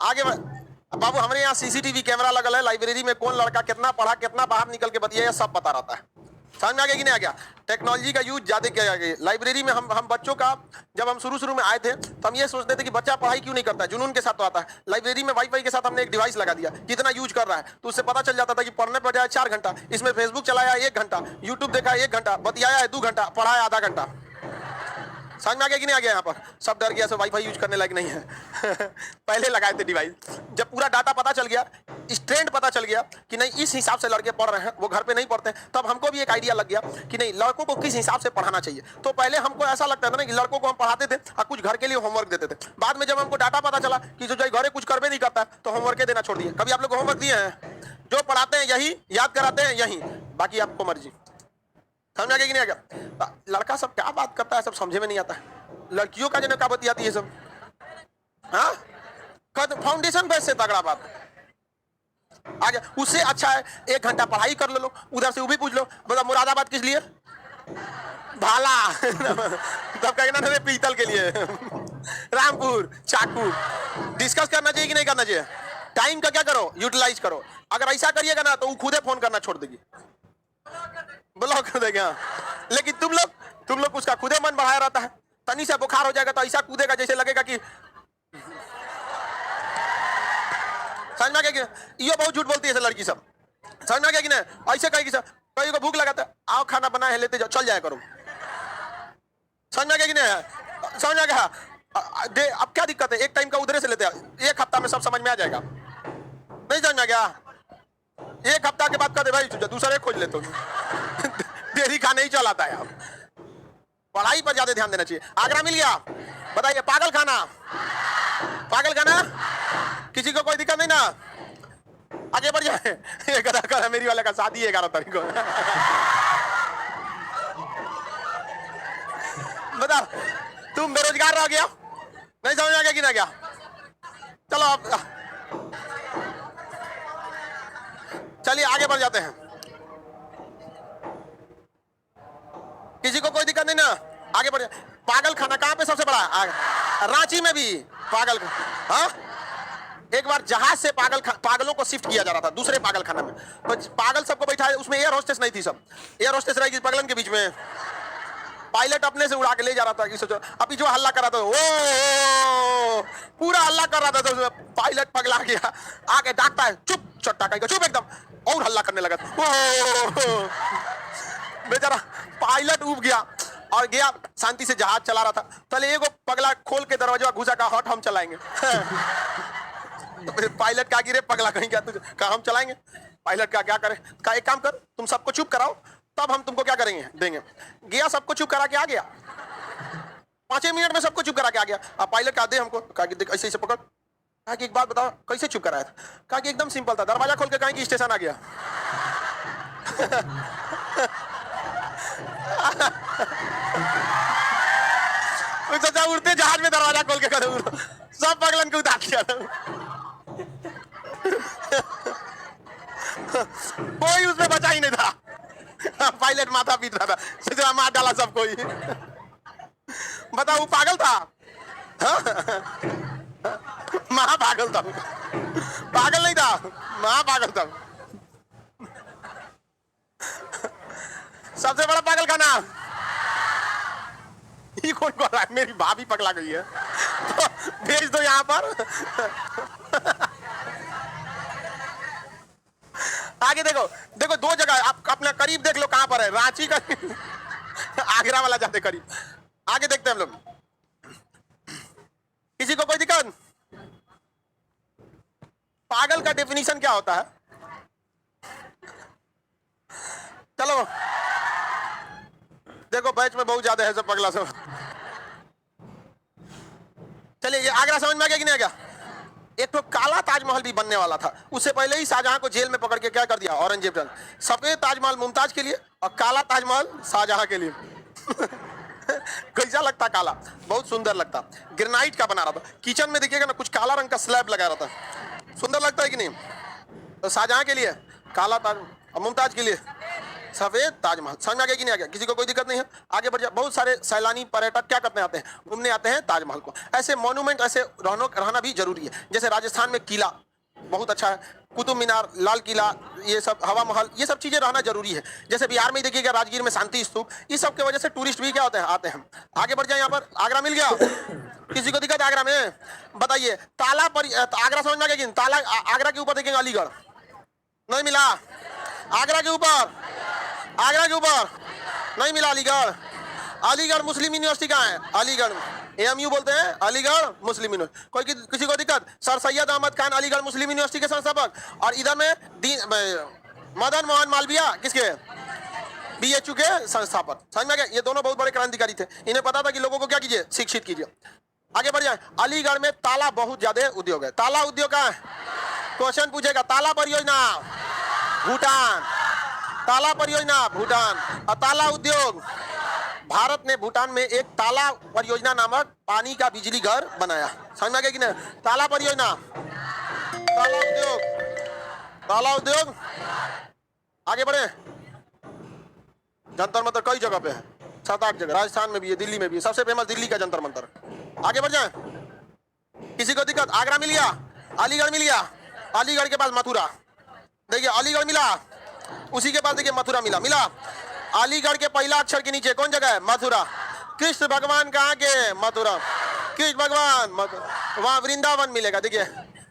आगे बाबू हमारे यहाँ सीसीटीवी कैमरा लगल है, लाइब्रेरी में कौन लड़का कितना पढ़ा, कितना बाहर निकल के बतिया, सब पता रहता है। समझ में आ गया कि नहीं आ गया? टेक्नोलॉजी का यूज ज्यादा किया गया। लाइब्रेरी में हम बच्चों का, जब हम शुरू में आए थे तो हम ये सोचते थे कि बच्चा पढ़ाई क्यों नहीं करता है, जुनून के साथ तो आता है। लाइब्रेरी में वाईफाई के साथ हमने एक डिवाइस लगा दिया, कितना यूज कर रहा है तो उससे पता चल जाता था कि पढ़ने पर जाए 4 घंटा, इसमें फेसबुक चलाया 1 घंटा, यूट्यूब देखा 1 घंटा, बतियाया है 2 घंटा, पढ़ा है आधा घंटा। समझ में आ गया कि नहीं आ गया? यहाँ पर सब डर गया, सब वाईफाई यूज करने लायक नहीं है। पहले लगाए थे डिवाइस, जब पूरा डाटा पता चल गया, इस ट्रेंड पता चल गया कि नहीं इस हिसाब से लड़के पढ़ रहे हैं, वो घर पे नहीं पढ़ते, तब हमको भी एक आइडिया लग गया कि नहीं लड़कों को किस हिसाब से पढ़ाना चाहिए। तो पहले हमको ऐसा लगता था ना कि लड़कों को हम पढ़ाते थे और कुछ घर के लिए होमवर्क देते थे। बाद में जब हमको डाटा पता चला कि जो घरे कुछ करवे नहीं करता तो होमवर्क देना छोड़ दिए। कभी आप लोग होमवर्क दिए हैं? जो पढ़ाते हैं यही, याद कराते हैं यही, बाकी आपको मर्जी। समझ आ गया कि नहीं आ गया? लड़का सब क्या बात करता है सब समझे में नहीं आता है। लड़कियों का जो क्या बतियाती है सब, हाँ फाउंडेशन बेस से तगड़ा बात आ गया। उससे अच्छा है 1 घंटा पढ़ाई कर लो, उधर से वो भी पूछ लो, बता मुरादाबाद किस लिए? भाला। तब कहना ना पीतल के लिए। रामपुर चाकू। डिस्कस करना चाहिए कि नहीं करना चाहिए? टाइम का क्या करो, यूटिलाइज करो। अगर ऐसा करिएगा ना तो वो खुदे फोन करना छोड़ देगी, ब्लॉक कर देगा। लेकिन तुम लोग उसका खुदे मन बढ़ाया रहता है। तनी से बुखार हो जाएगा तो ऐसा कूदेगा जैसे लगेगा कि, समझ में आ गया कि? ये बहुत झूठ बोलती है लड़की सब। समझ में आ गया कि नहीं? ऐसे कहेगी सब, कहीं को भूख लगाता है, आओ खाना बना है लेते जाओ, चल जाया करो। समझ में आ गया कि नहीं? समझ में आ गया? अब क्या दिक्कत है, एक टाइम का उधरे से लेते हैं, 1 हफ्ता में सब समझ में आ जाएगा। नहीं समझ में आ गया? 1 हफ्ता के बाद कहते भाई दूसरे खोज लेते। देरी खाने ही चलाता है। आप पढ़ाई पर ज्यादा ध्यान देना चाहिए। आगरा मिल गया, बताइए पागल खाना, पागल खाना किसी को कोई दिक्कत नहीं ना? आगे बढ़ जाए। मेरी वाले का शादी है 11 तारीख को। बता तुम बेरोजगार रह गया, नहीं समझ आ गया कि ना गया? चलो आप चलिए आगे बढ़ जाते हैं। किसी को कोई दिक्कत नहीं ना? आगे बढ़ जाए। पागल खाना कहां पे सबसे बड़ा है? रांची में भी पागल। हाँ एक बार जहाज से पागलों को शिफ्ट किया जा रहा था दूसरे पागल खाना में, तो पागल सबको बैठा है, उसमें एयर होस्टेस नहीं थी, सब एयर होस्टेस रहेगी पागलन के बीच में। पायलट अपने से उड़ा के ले जा रहा था कि सोचो अभी जो हल्ला कर रहा था, ओ पूरा हल्ला कर रहा था, तो पायलट पगला गया, आके डांटता है चुप चट्टा कहीं चुप एकदम, और हल्ला करने लगा। बेचारा पायलट उब गया और गया, शांति से जहाज चला रहा था। पहले एगो पगला खोल के दरवाजा घुसा का हॉट हम चलाएंगे। तो पायलट का गिरे पगला कहीं क्या तुझे कहा हम चलाएंगे? पायलट का क्या करे? का एक काम कर तुम सबको चुप कराओ तब हम तुमको क्या करेंगे देंगे। गया सबको चुप करा के आ गया, 5 मिनट में सबको चुप करा के आ गया। अब पायलट का दे हमको, कहा कि देख ऐसे ऐसे पकड़। कहा कि एक बात बताओ कैसे चुप कराया था? कहा कि एकदम सिंपल था, दरवाजा खोल के कहीं कि स्टेशन आ गया। उड़ते जहाज में दरवाजा खोल के सब पगलन को उतार दिया। कोई उसमें बचा ही नहीं था। पायलट माथा पीट रहा था, सोचा मार डाला सब कोई। बताओ वो पागल था, महा पागल था, पागल नहीं था, महा पागल था। सबसे बड़ा पागल खाना ये कौन कर रहा है? मेरी भाभी पगला गई है, तो भेज दो यहाँ पर। आगे देखो देखो 2 जगह आप अपना करीब देख लो कहां पर है, रांची का आगरा वाला जाते करीब। आगे देखते हैं हम लोग। किसी को कोई दिक्कत? पागल का डेफिनेशन क्या होता है? चलो देखो बैच में बहुत ज्यादा है सब पगला सब। चलिए ये आगरा समझ में आ गया कि नहीं आ गया? एक तो काला ताजमहल भी बनने वाला था, उससे पहले ही शाहजहां को जेल में पकड़ के क्या कर दिया, औरंगजेब ने। सफेद ताजमहल मुमताज के लिए और काला ताजमहल शाहजहां के लिए। कैसा लगता? काला बहुत सुंदर लगता, ग्रेनाइट का बना रहा था। किचन में देखिएगा ना कुछ काला रंग का स्लैब लगा रहा था, सुंदर लगता है कि नहीं? तो शाहजहां के लिए काला ताजमहल और मुमताज के लिए सफेद ताजमहल। समझ में आ गया कि नहीं आ गया? किसी को कोई दिक्कत नहीं है? आगे बढ़ जाए। बहुत सारे सैलानी पर्यटक क्या करते आते हैं, घूमने आते हैं ताजमहल को। ऐसे मॉन्यूमेंट ऐसे रहना भी जरूरी है। जैसे राजस्थान में किला बहुत अच्छा है, कुतुब मीनार, लाल किला, ये सब हवा महल, ये सब चीजें रहना जरूरी है। जैसे बिहार में देखिएगा राजगीर में शांति स्तूप, इस सब की वजह से टूरिस्ट भी क्या होते हैं, आते हैं। आगे बढ़ जाए, यहाँ पर आगरा मिल गया, किसी को दिक्कत आगरा में? बताइए। ताला पर आगरा समझ में आ गया? ताला आगरा के ऊपर देखेंगे अलीगढ़, नहीं मिला। आगरा के ऊपर, आगरा के ऊपर नहीं मिला अलीगढ़। अलीगढ़ मुस्लिम यूनिवर्सिटी कहाँ है? अलीगढ़ AMU बोलते हैं, अलीगढ़ मुस्लिम यूनिवर्सिटी। कोई किसी को दिक्कत? सर सैयद अहमद खान अलीगढ़ मुस्लिम यूनिवर्सिटी के संस्थापक, और इधर में मदन मोहन मालवीय किसके? BHU के संस्थापक। समझ में आ गया? ये दोनों बहुत बड़े क्रांतिकारी थे, इन्हें पता था कि लोगों को क्या कीजिए, शिक्षित कीजिए। आगे बढ़ जाए। अलीगढ़ में ताला बहुत ज्यादा उद्योग है। ताला उद्योग का क्वेश्चन पूछेगा, ताला परियोजना भूटान, ताला परियोजना भूटान, और ताला उद्योग भारत ने भूटान में एक ताला परियोजना नामक पानी का बिजली घर बनाया। समझ में आ गया कि नहीं? ताला परियोजना, ताला उद्योग, ताला उद्योग। आगे बढ़े। जंतर मंतर कई जगह पे है, 7-8 जगह, राजस्थान में भी है, दिल्ली में भी है। सबसे फेमस दिल्ली का जंतर मंतर। आगे बढ़ जाए। किसी को दिक्कत? आगरा मिल गया, अलीगढ़ मिल गया, अलीगढ़ के पास मथुरा, देखिए अलीगढ़ मिला, उसी के पास देखिए मथुरा मिला। मिला। अलीगढ़ के पहला अक्षर के नीचे कौन जगह है? मथुरा। कृष्ण भगवान कहाँ के? मथुरा। कृष्ण भगवान मथुरा। वहां वृंदावन मिलेगा, देखिए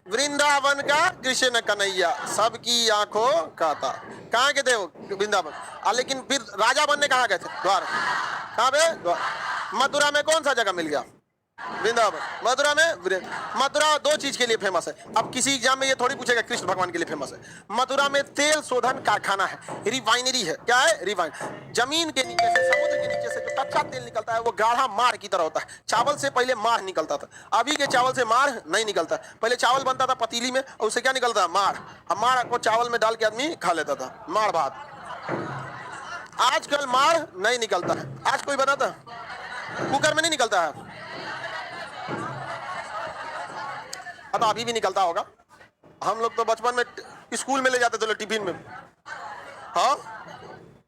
वृंदावन का कृष्ण कन्हैया, सबकी आंखों का था। कहाँ के थे वो? वृंदावन। लेकिन फिर राजा बनने कहाँ गए थे? द्वार। कहाँ पे? द्वार। मथुरा में कौन सा जगह मिल गया? वृंदावन। मथुरा में, मथुरा दो चीज के लिए फेमस है। अब किसी एग्जाम में ये थोड़ी पूछेगा कृष्ण भगवान के लिए फेमस है। मथुरा में तेल शोधन कारखाना है, रिफाइनरी है। क्या है? रिफाइन। जमीन के नीचे से, समुद्र के नीचे से जो कच्चा तेल निकलता है वो गाढ़ा मार की तरह होता है। चावल से पहले मार निकलता था, अभी के चावल से मार नहीं निकलता। पहले चावल बनता था पतीली में, और उससे क्या निकलता? मार। अब मार को चावल में डाल के आदमी खा लेता था, मार भात। आजकल मार नहीं निकलता है। आज कोई बनाता? कुकर में नहीं निकलता है, अब अभी भी निकलता होगा। हम लोग तो बचपन में स्कूल में ले जाते थे टिफिन में, हाँ,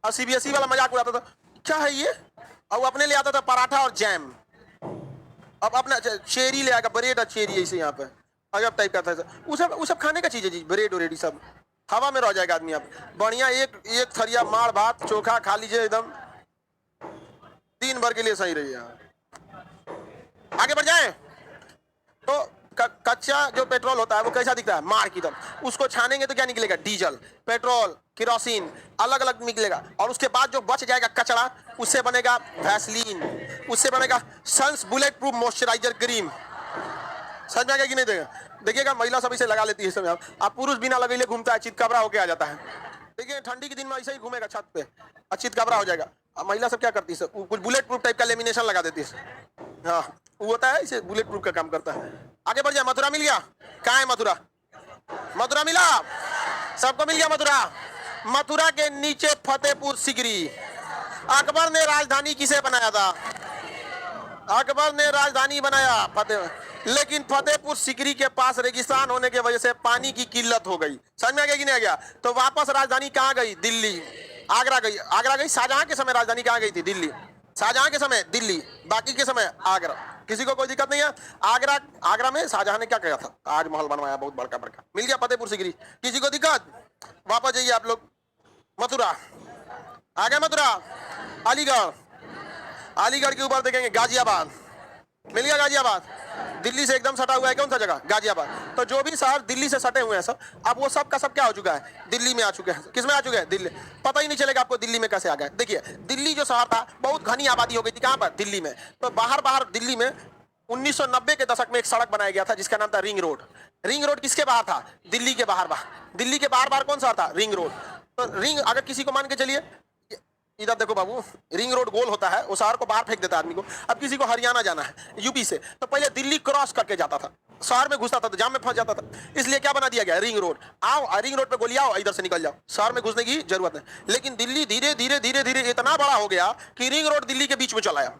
और CBSE वाला मजाक उड़ाता था, क्या है ये? और वो अपने ले आता था पराठा और जैम। अब अपना चेरी ले आएगा, ब्रेड और चेरी ऐसे यहाँ पे अजब टाइप का था। वो सब खाने का चीज है जी, ब्रेड और सब हवा में रह जाएगा आदमी। अब बढ़िया एक थरिया मार भात चोखा खा लीजिए, एकदम दिन भर के लिए सही रही। आगे बढ़ जाए तो कच्चा जो पेट्रोल होता है वो कैसा दिखता है? मार की तरह। उसको छानेंगे तो क्या निकलेगा? डीजल, पेट्रोल, केरोसिन, अलग अलग निकलेगा। और उसके बाद जो बच जाएगा कचरा, उससे बनेगा वैसलीन, उससे बनेगा suns bullet proof moisturiser cream. समझ में आ गया कि नहीं? देखिएगा महिला सब इसे लगा लेती है समय। आप पुरुष बिना लगेले घूमता है, चितकबरा होके आ जाता है। देखिए ठंडी के दिन में ऐसे ही घूमेगा छत पे, चितकबरा हो जाएगा। अब महिला सब क्या करती है? कुछ बुलेट प्रूफ टाइप का लेमिनेशन लगा देती है। हाँ, वो होता है, इसे बुलेट प्रूफ का काम करता है। आगे बढ़ जाए। मथुरा मिल गया। कहाँ है मथुरा? मथुरा मिला, सबको मिल गया मथुरा। मथुरा के नीचे फतेहपुर सिकरी। अकबर ने राजधानी किसे बनाया था? अकबर ने राजधानी बनाया फतेह, लेकिन फतेहपुर सिकरी के पास रेगिस्तान होने की वजह से पानी की किल्लत हो गई। समझ में आ गया कि नहीं आ गया? तो वापस राजधानी कहाँ गई? दिल्ली। आगरा गई। आगरा गई। शाहजहां के समय राजधानी कहाँ गई थी? दिल्ली। शाहजहां के समय दिल्ली, बाकी के समय आगरा। किसी को कोई दिक्कत नहीं है? आगरा में शाहजहां ने क्या किया था? ताजमहल बनवाया, बहुत बड़का बड़का। मिल गया फतेहपुर सिकरी। किसी को दिक्कत? वापस जाइए आप लोग। मथुरा आ गया। मथुरा। अलीगढ़। अलीगढ़ के ऊपर देखेंगे गाजियाबाद। मिल गया गाजियाबाद। दिल्ली से एकदम सटा हुआ है, कौन सा जगह? गाजियाबाद। तो जो भी शहर दिल्ली से सटे हुए हैं सब, अब वो सब का सब क्या हो चुका है? दिल्ली में आ चुके हैं। किस में आ चुके हैं? दिल्ली। पता ही नहीं चलेगा आपको दिल्ली में कैसे आ गए। देखिए दिल्ली जो शहर था बहुत घनी आबादी हो गई थी। कहां पर? दिल्ली में। तो बाहर दिल्ली में 1990 के दशक में एक सड़क बनाया गया था जिसका नाम था रिंग रोड। रिंग रोड किसके बाहर था? दिल्ली के बाहर। दिल्ली के बाहर कौन सा था? Ring road. तो रिंग, अगर किसी को मान के चलिए, इधर देखो बाबू, रिंग रोड गोल होता है, वो शहर को बाहर फेंक देता है आदमी को। अब किसी को हरियाणा जाना है यूपी से, तो पहले दिल्ली क्रॉस करके जाता था, शहर में घुसता था तो जाम में फंस जाता था। इसलिए क्या बना दिया गया? Ring road. आओ रिंग रोड पे गोली आओ, इधर से निकल जाओ, शहर में घुसने की जरूरत नहीं। लेकिन दिल्ली धीरे धीरे इतना बड़ा हो गया कि रिंग रोड दिल्ली के बीच में चला आया।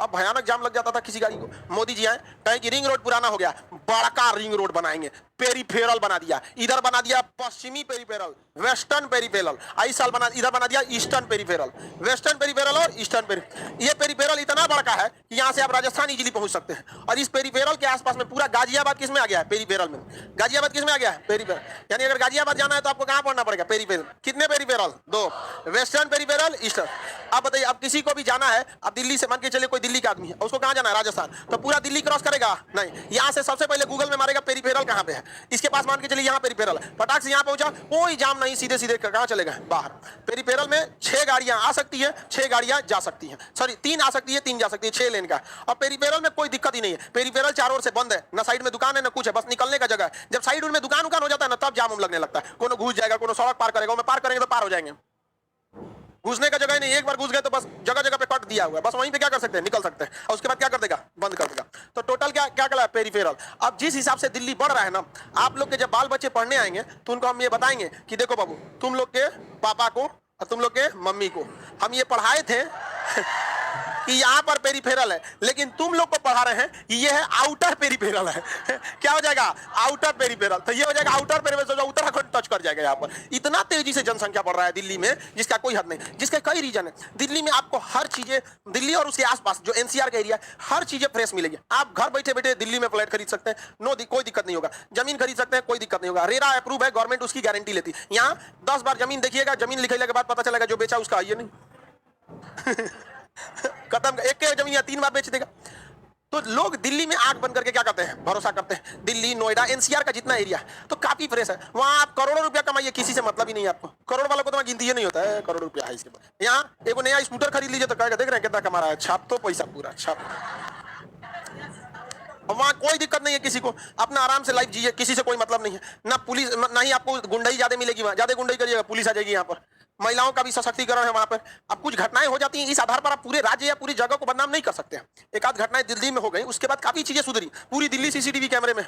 अब भयानक जाम लग जाता था किसी गाड़ी को। मोदी जी आए, कहे कि रिंग रोड पुराना हो गया, बड़का रिंग रोड बनाएंगे। पेरिफेरल बना दिया, इधर बना दिया पश्चिमी पेरिफेरल, वेस्टर्न पेरिफेरल, इस साल बना इधर बना दिया ईस्टर्न पेरिफेरल, वेस्टर्न पेरिफेरल और ईस्टर्न पेरिफेरल। ये पेरिफेरल इतना बड़ा है कि यहां से आप राजस्थान इजीली पहुंच सकते हैं। और इस पेरिफेरल के आसपास में पूरा गाजियाबाद किसमें आ गया है? पेरिफेरल में। गाजियाबाद किसमें आ गया है? पेरिफेरल। यानी अगर गाजियाबाद जाना है तो आपको कहां पढ़ना पड़ेगा? पेरिफेरल। कितने पेरिफेरल? 2, western peripheral, eastern. अब बताइए, अब किसी को भी जाना है, अब दिल्ली से मान के चलिए कोई दिल्ली का आदमी है, उसको कहां जाना है? राजस्थान। तो पूरा दिल्ली क्रॉस करेगा? नहीं, यहां से सबसे पहले गूगल में मारेगा पेरिफेरल कहां पे है, इसके पास मान के चलिए यहां पेरिफेरल है, फटाक से यहां पहुंचा, कोई जाम नहीं, सीधे सीधे कहां चलेगा? बाहर। पेरिफेरल में 6 गाड़ियां आ सकती है, 6 गाड़ियां जा सकती हैं, सॉरी 3 आ सकती है, 3 जा सकती है, 6 लेन का। और पेरिफेरल में कोई दिक्कत ही नहीं है, पेरिफेरल चारों ओर से बंद है, ना साइड में दुकान है ना कुछ है, बस निकलने का जगह है। जब साइड में दुकान हो जाता है ना, तब जाम लगने लगता है, कोनो घुस जाएगा, कोनो सड़क पार करेगा, पार करेंगे तो पार हो जाएंगे, घुसने का जगह ही नहीं, एक बार घुस गए तो बस जगह जगह पे कट दिया हुआ है, बस वहीं पे क्या कर सकते हैं? निकल सकते हैं, और उसके बाद क्या कर देगा? बंद कर देगा। तो टोटल क्या क्या कहला है? पेरिफेरल। अब जिस हिसाब से दिल्ली बढ़ रहा है ना, आप लोग के जब बाल बच्चे पढ़ने आएंगे तो उनको हम ये बताएंगे कि देखो बाबू, तुम लोग के पापा को और तुम लोग के मम्मी को हम ये पढ़ाए थे कि यहाँ पर पेरिफेरल है, लेकिन तुम लोग को पढ़ा रहे हैं कि ये है आउटर पेरिफेरल है। क्या हो जाएगा? Outer peripheral. तो ये हो जाएगा आउटर पेरिफेरल, उत्तराखंड टच कर जाएगा। यहाँ पर इतना तेजी से जनसंख्या बढ़ रहा है दिल्ली में, जिसका कोई हद नहीं, जिसके कई रीजन है। दिल्ली में आपको हर चीजें, दिल्ली और उसके आसपास जो एनसीआर का एरिया, हर चीजें फ्रेश मिलेगी। आप घर बैठे बैठे दिल्ली में फ्लैट खरीद सकते हैं, कोई दिक्कत नहीं होगा। जमीन खरीद सकते हैं, कोई दिक्कत नहीं होगा। रेरा अप्रूव है, गवर्नमेंट उसकी गारंटी लेती है। यहाँ 10 बार जमीन देखिएगा, जमीन लिखने के बाद पता चलेगा जो बेचा उसका ये नहीं। खत्म, एक के जमीन 3 बार बेच देगा। तो लोग दिल्ली में आंख बंद करके क्या करते हैं? भरोसा करते हैं। दिल्ली, नोएडा, एनसीआर का जितना एरिया तो काफी फ्रेश है, वहां आप करोड़ों रुपया कमाइए, किसी से मतलब ही नहीं है आपको। करोड़ वालों को तो गिनती ही नहीं होता है करोड़ रुपया है इसके बाद। यहाँ एक नया स्कूटर खरीद लीजिए तो कहेगा देख रहे हैं कितना कमा रहा है, छाप तो पैसा पूरा छाप। वहां कोई दिक्कत नहीं है किसी को, अपना आराम से लाइफ जीजिए, किसी से कोई मतलब नहीं है। ना पुलिस, ना ही आपको गुंडाई ज्यादा मिलेगी, वहां ज्यादा गुंडाई करिएगा पुलिस आ जाएगी। यहाँ पर महिलाओं का भी सशक्तिकरण है वहां पर। अब कुछ घटनाएं हो जाती हैं, इस आधार पर आप पूरे राज्य या पूरी जगह को बदनाम नहीं कर सकते हैं। एक आध घटनाएं दिल्ली में हो गई, उसके बाद काफी चीजें सुधरी। पूरी दिल्ली सीसीटीवी कैमरे में,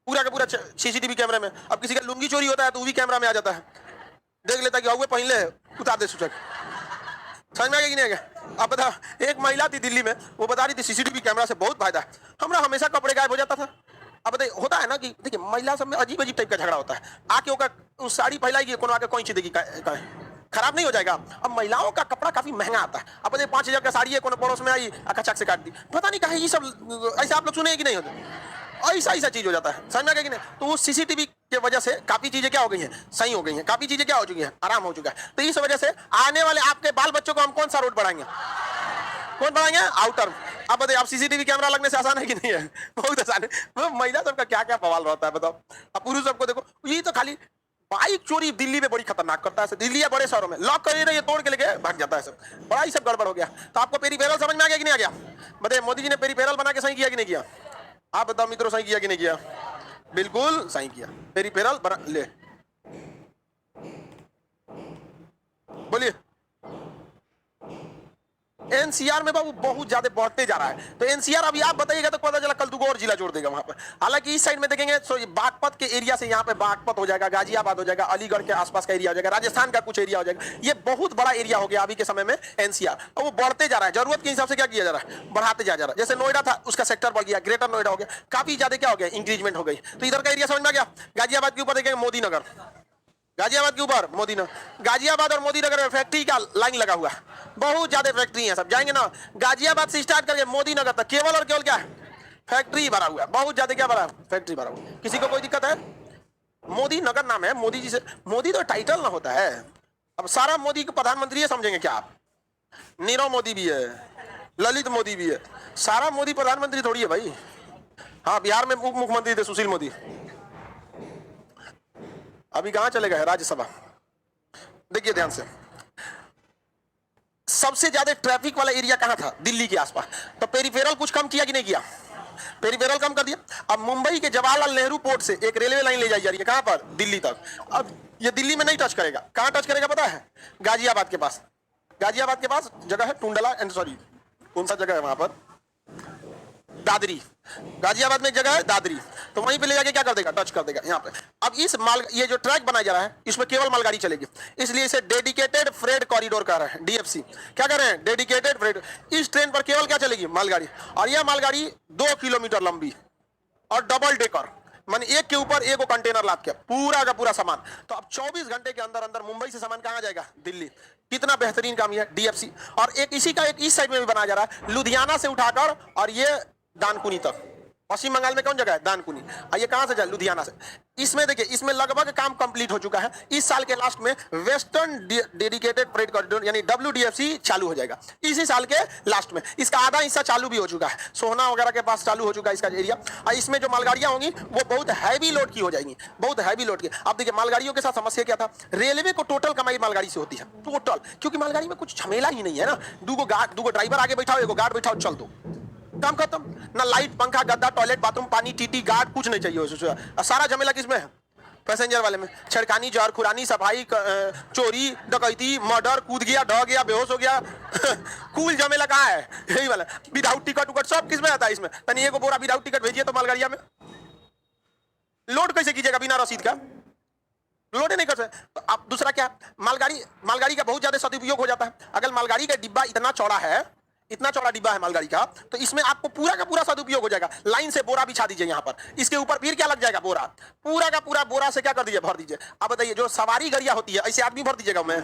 पूरा का पूरा सीसीटीवी कैमरे में। अब किसी का लुंगी चोरी होता है तो वो भी कैमरा में आ जाता है, देख लेता कि हुए पहले उतार दे सूचक। समझ में आ गया कि नहीं आ गया? अब बता, एक महिला थी दिल्ली में, वो बता रही थी सीसीटीवी कैमरा से बहुत फायदा है, हमारा हमेशा कपड़े गायब हो जाता था। अब बताइए, होता है ना कि देखिए महिला सब में अजीब अजीब टाइप का झगड़ा होता है, आके वो साड़ी फैलाएगी, कोनो आके कोई चीज देगी, खराब नहीं हो जाएगा। अब महिलाओं का कपड़ा काफी महंगा आता है। अब बताइए 5000 का साड़ी है, कोनो पड़ोस में आई अकचक से काट दी, पता नहीं कहे ये सब ऐसे आप लोग सुने कि नहीं होते, ऐसा चीज हो जाता है। समझ में आ गया कि नहीं? तो वो सीसीटीवी की वजह से काफी चीजें क्या हो गई हैं? सही हो गई हैं, काफी चीजें क्या हो चुकी हैं? आराम हो चुका है। तो इस वजह से आने वाले आपके बाल बच्चों को हम कौन सा रोड बढ़ाएंगे? कौन बढ़ाएंगे? आउटर। अब बताइए, आप सीसीटीवी कैमरा लगने से आसान है कि नहीं है? बहुत आसान है। वो महिला सबका क्या क्या बवाल रहता है बताओ। अब पुरुष सबको देखो, ये तो खाली बाइक चोरी दिल्ली में बड़ी खतरनाक करता है। दिल्ली या बड़े शहरों में लॉक कर रही है, तोड़ के लेके भाग जाता है सब, बड़ा ही सब गड़बड़ हो गया। तो आपको पेरिफेरल समझ में आ गया कि नहीं आ गया? बताइए, मोदी जी ने पेरिफेरल बना के सही किया कि नहीं किया? आप बताओ मित्रों, सही किया कि नहीं किया? बिल्कुल सही किया। पेरिफेरल बना ले, बोलिए। एनसीआर में बाबू बहुत ज्यादा बढ़ते जा रहा है। तो एनसीआर अभी आप बताइएगा तो पता चला कल 2 और जिला जोड़ देगा वहां पर। हालांकि इस साइड में देखेंगे तो बागपत के एरिया से यहाँ पे बागपत हो जाएगा, गाजियाबाद हो जाएगा, अलीगढ़ के आसपास का एरिया हो जाएगा, राजस्थान का कुछ एरिया हो जाएगा। ये बहुत बड़ा एरिया हो गया अभी के समय में एनसीआर, और वो बढ़ते जा रहा है। जरूरत के हिसाब से क्या किया जा रहा है? बढ़ाते जा रहा है। जैसे नोएडा था, उसका सेक्टर बढ़ गया, ग्रेटर नोएडा हो गया, काफी ज्यादा क्या हो गया? इंक्रीजमेंट हो गई। तो इधर का एरिया समझ में आ गया। गाजियाबाद के ऊपर देखेंगे मोदी नगर, गाजियाबाद के ऊपर मोदी नगर, गाजियाबाद और मोदी नगर में फैक्ट्री का लाइन लगा हुआ है, बहुत ज्यादा फैक्ट्री है। सब जाएंगे ना गाजियाबाद से स्टार्ट करके मोदी नगर तक, केवल और केवल क्या है? फैक्ट्री भरा हुआ है, बहुत ज्यादा क्या भरा है? फैक्ट्री भरा हुआ है। किसी को कोई दिक्कत है? मोदी नगर नाम है मोदी जी से, मोदी तो टाइटल ना होता है। अब सारा मोदी को प्रधानमंत्री है समझेंगे क्या आप? नीरव मोदी भी है, ललित मोदी भी है, सारा मोदी प्रधानमंत्री थोड़ी है भाई। हाँ, बिहार में उप मुख्यमंत्री थे सुशील मोदी, अभी कहां चले गए? राज्यसभा। देखिए ध्यान से, सबसे ज्यादा ट्रैफिक वाला एरिया कहां था? दिल्ली के आसपास। तो पेरिफेरल कुछ कम किया कि नहीं किया? पेरिफेरल कम कर दिया। अब मुंबई के जवाहरलाल नेहरू पोर्ट से एक रेलवे लाइन ले जाई जा रही है, कहां पर? दिल्ली तक। अब ये दिल्ली में नहीं टच करेगा, कहां टच करेगा पता है? गाजियाबाद के पास। गाजियाबाद के पास जगह है टुंडला एंड सॉरी कौन सा जगह है वहां पर? दादरी। गाजियाबाद में एक जगह है दादरी, तो वहीं पे ले जाके क्या कर देगा? टच कर देगा यहाँ पे। अब इस ये जो ट्रैक बनाया जा रहा है, इसमें केवल मालगाड़ी चलेगी, इसलिए इसे डेडिकेटेड फ्रेट कॉरिडोर कह रहे हैं, डीएफसी। क्या कह रहे हैं? Dedicated freight. इस ट्रेन पर केवल क्या चलेगी? मालगाड़ी। और यह मालगाड़ी 2 किलोमीटर लंबी और डबल डेकर, माने एक के ऊपर एक कंटेनर लाद के पूरा का पूरा सामान। तो अब 24 घंटे के अंदर अंदर मुंबई से सामान कहां जाएगा? दिल्ली। कितना बेहतरीन काम है डीएफसी। और एक इसी का एक इस साइड में भी बनाया जा रहा है, लुधियाना से उठाकर और ये दानकुनी तक। पश्चिम बंगाल में कौन जगह है? दानकुनी। और ये कहां से जाए? लुधियाना से। इसमें देखिए, इसमें लगभग काम कंप्लीट हो चुका है। इस साल के लास्ट में वेस्टर्न डेडिकेटेड फ्रेट कॉरिडोर यानी WDFC चालू हो जाएगा इसी साल के लास्ट में। इसका आधा हिस्सा चालू भी हो चुका है, सोहना वगैरह के पास चालू हो चुका है इसका एरिया। और इसमें जो मालगाड़ियां होंगी वो बहुत हैवी लोड की हो जाएंगी, बहुत हैवी लोड की। अब देखिए मालगाड़ियों के साथ समस्या क्या था, रेलवे को टोटल कमाई मालगाड़ी से होती है, टोटल। क्योंकि मालगाड़ी में कुछ झमेला ही नहीं है ना, दूगो ड्राइवर आगे बैठाओ, एगो गार्ड बैठाओ, चल दो, काम खत्म। ना लाइट, पंखा, गद्दा, टॉयलेट, बाथरूम, पानी, टीटी, गार्ड, कुछ नहीं चाहिए उसमें। सारा झमेला किसमें है? पैसेंजर वाले में। छेड़खानी, जहर खुरानी, सफाई, चोरी, डकैती, मर्डर, कूद गया, ढह गया, बेहोश हो गया कुल झमेला कहाँ है? यही वाला। विदाउट टिकट उकट सब किसमें आता है? इसमें। तनी एक बोरा विदाउट टिकट भेजिए तो मालगाड़िया में लोड कैसे कीजिएगा बिना रसीद का? लोड ही नहीं कर सकते। तो अब दूसरा क्या, मालगाड़ी का बहुत ज्यादा सदुपयोग हो जाता है। अगर मालगाड़ी का डिब्बा इतना चौड़ा है, इतना चौड़ा डिब्बा है मालगाड़ी का, तो इसमें आपको पूरा का पूरा सदुपयोग हो जाएगा। लाइन से बोरा बिछा दीजिए यहाँ पर, इसके ऊपर फिर क्या लग जाएगा? बोरा। पूरा का पूरा बोरा से क्या कर दीजिए? भर दीजिए। अब बताइए, जो सवारी गाड़ियां होती है ऐसे आदमी भर दीजिएगा मैं?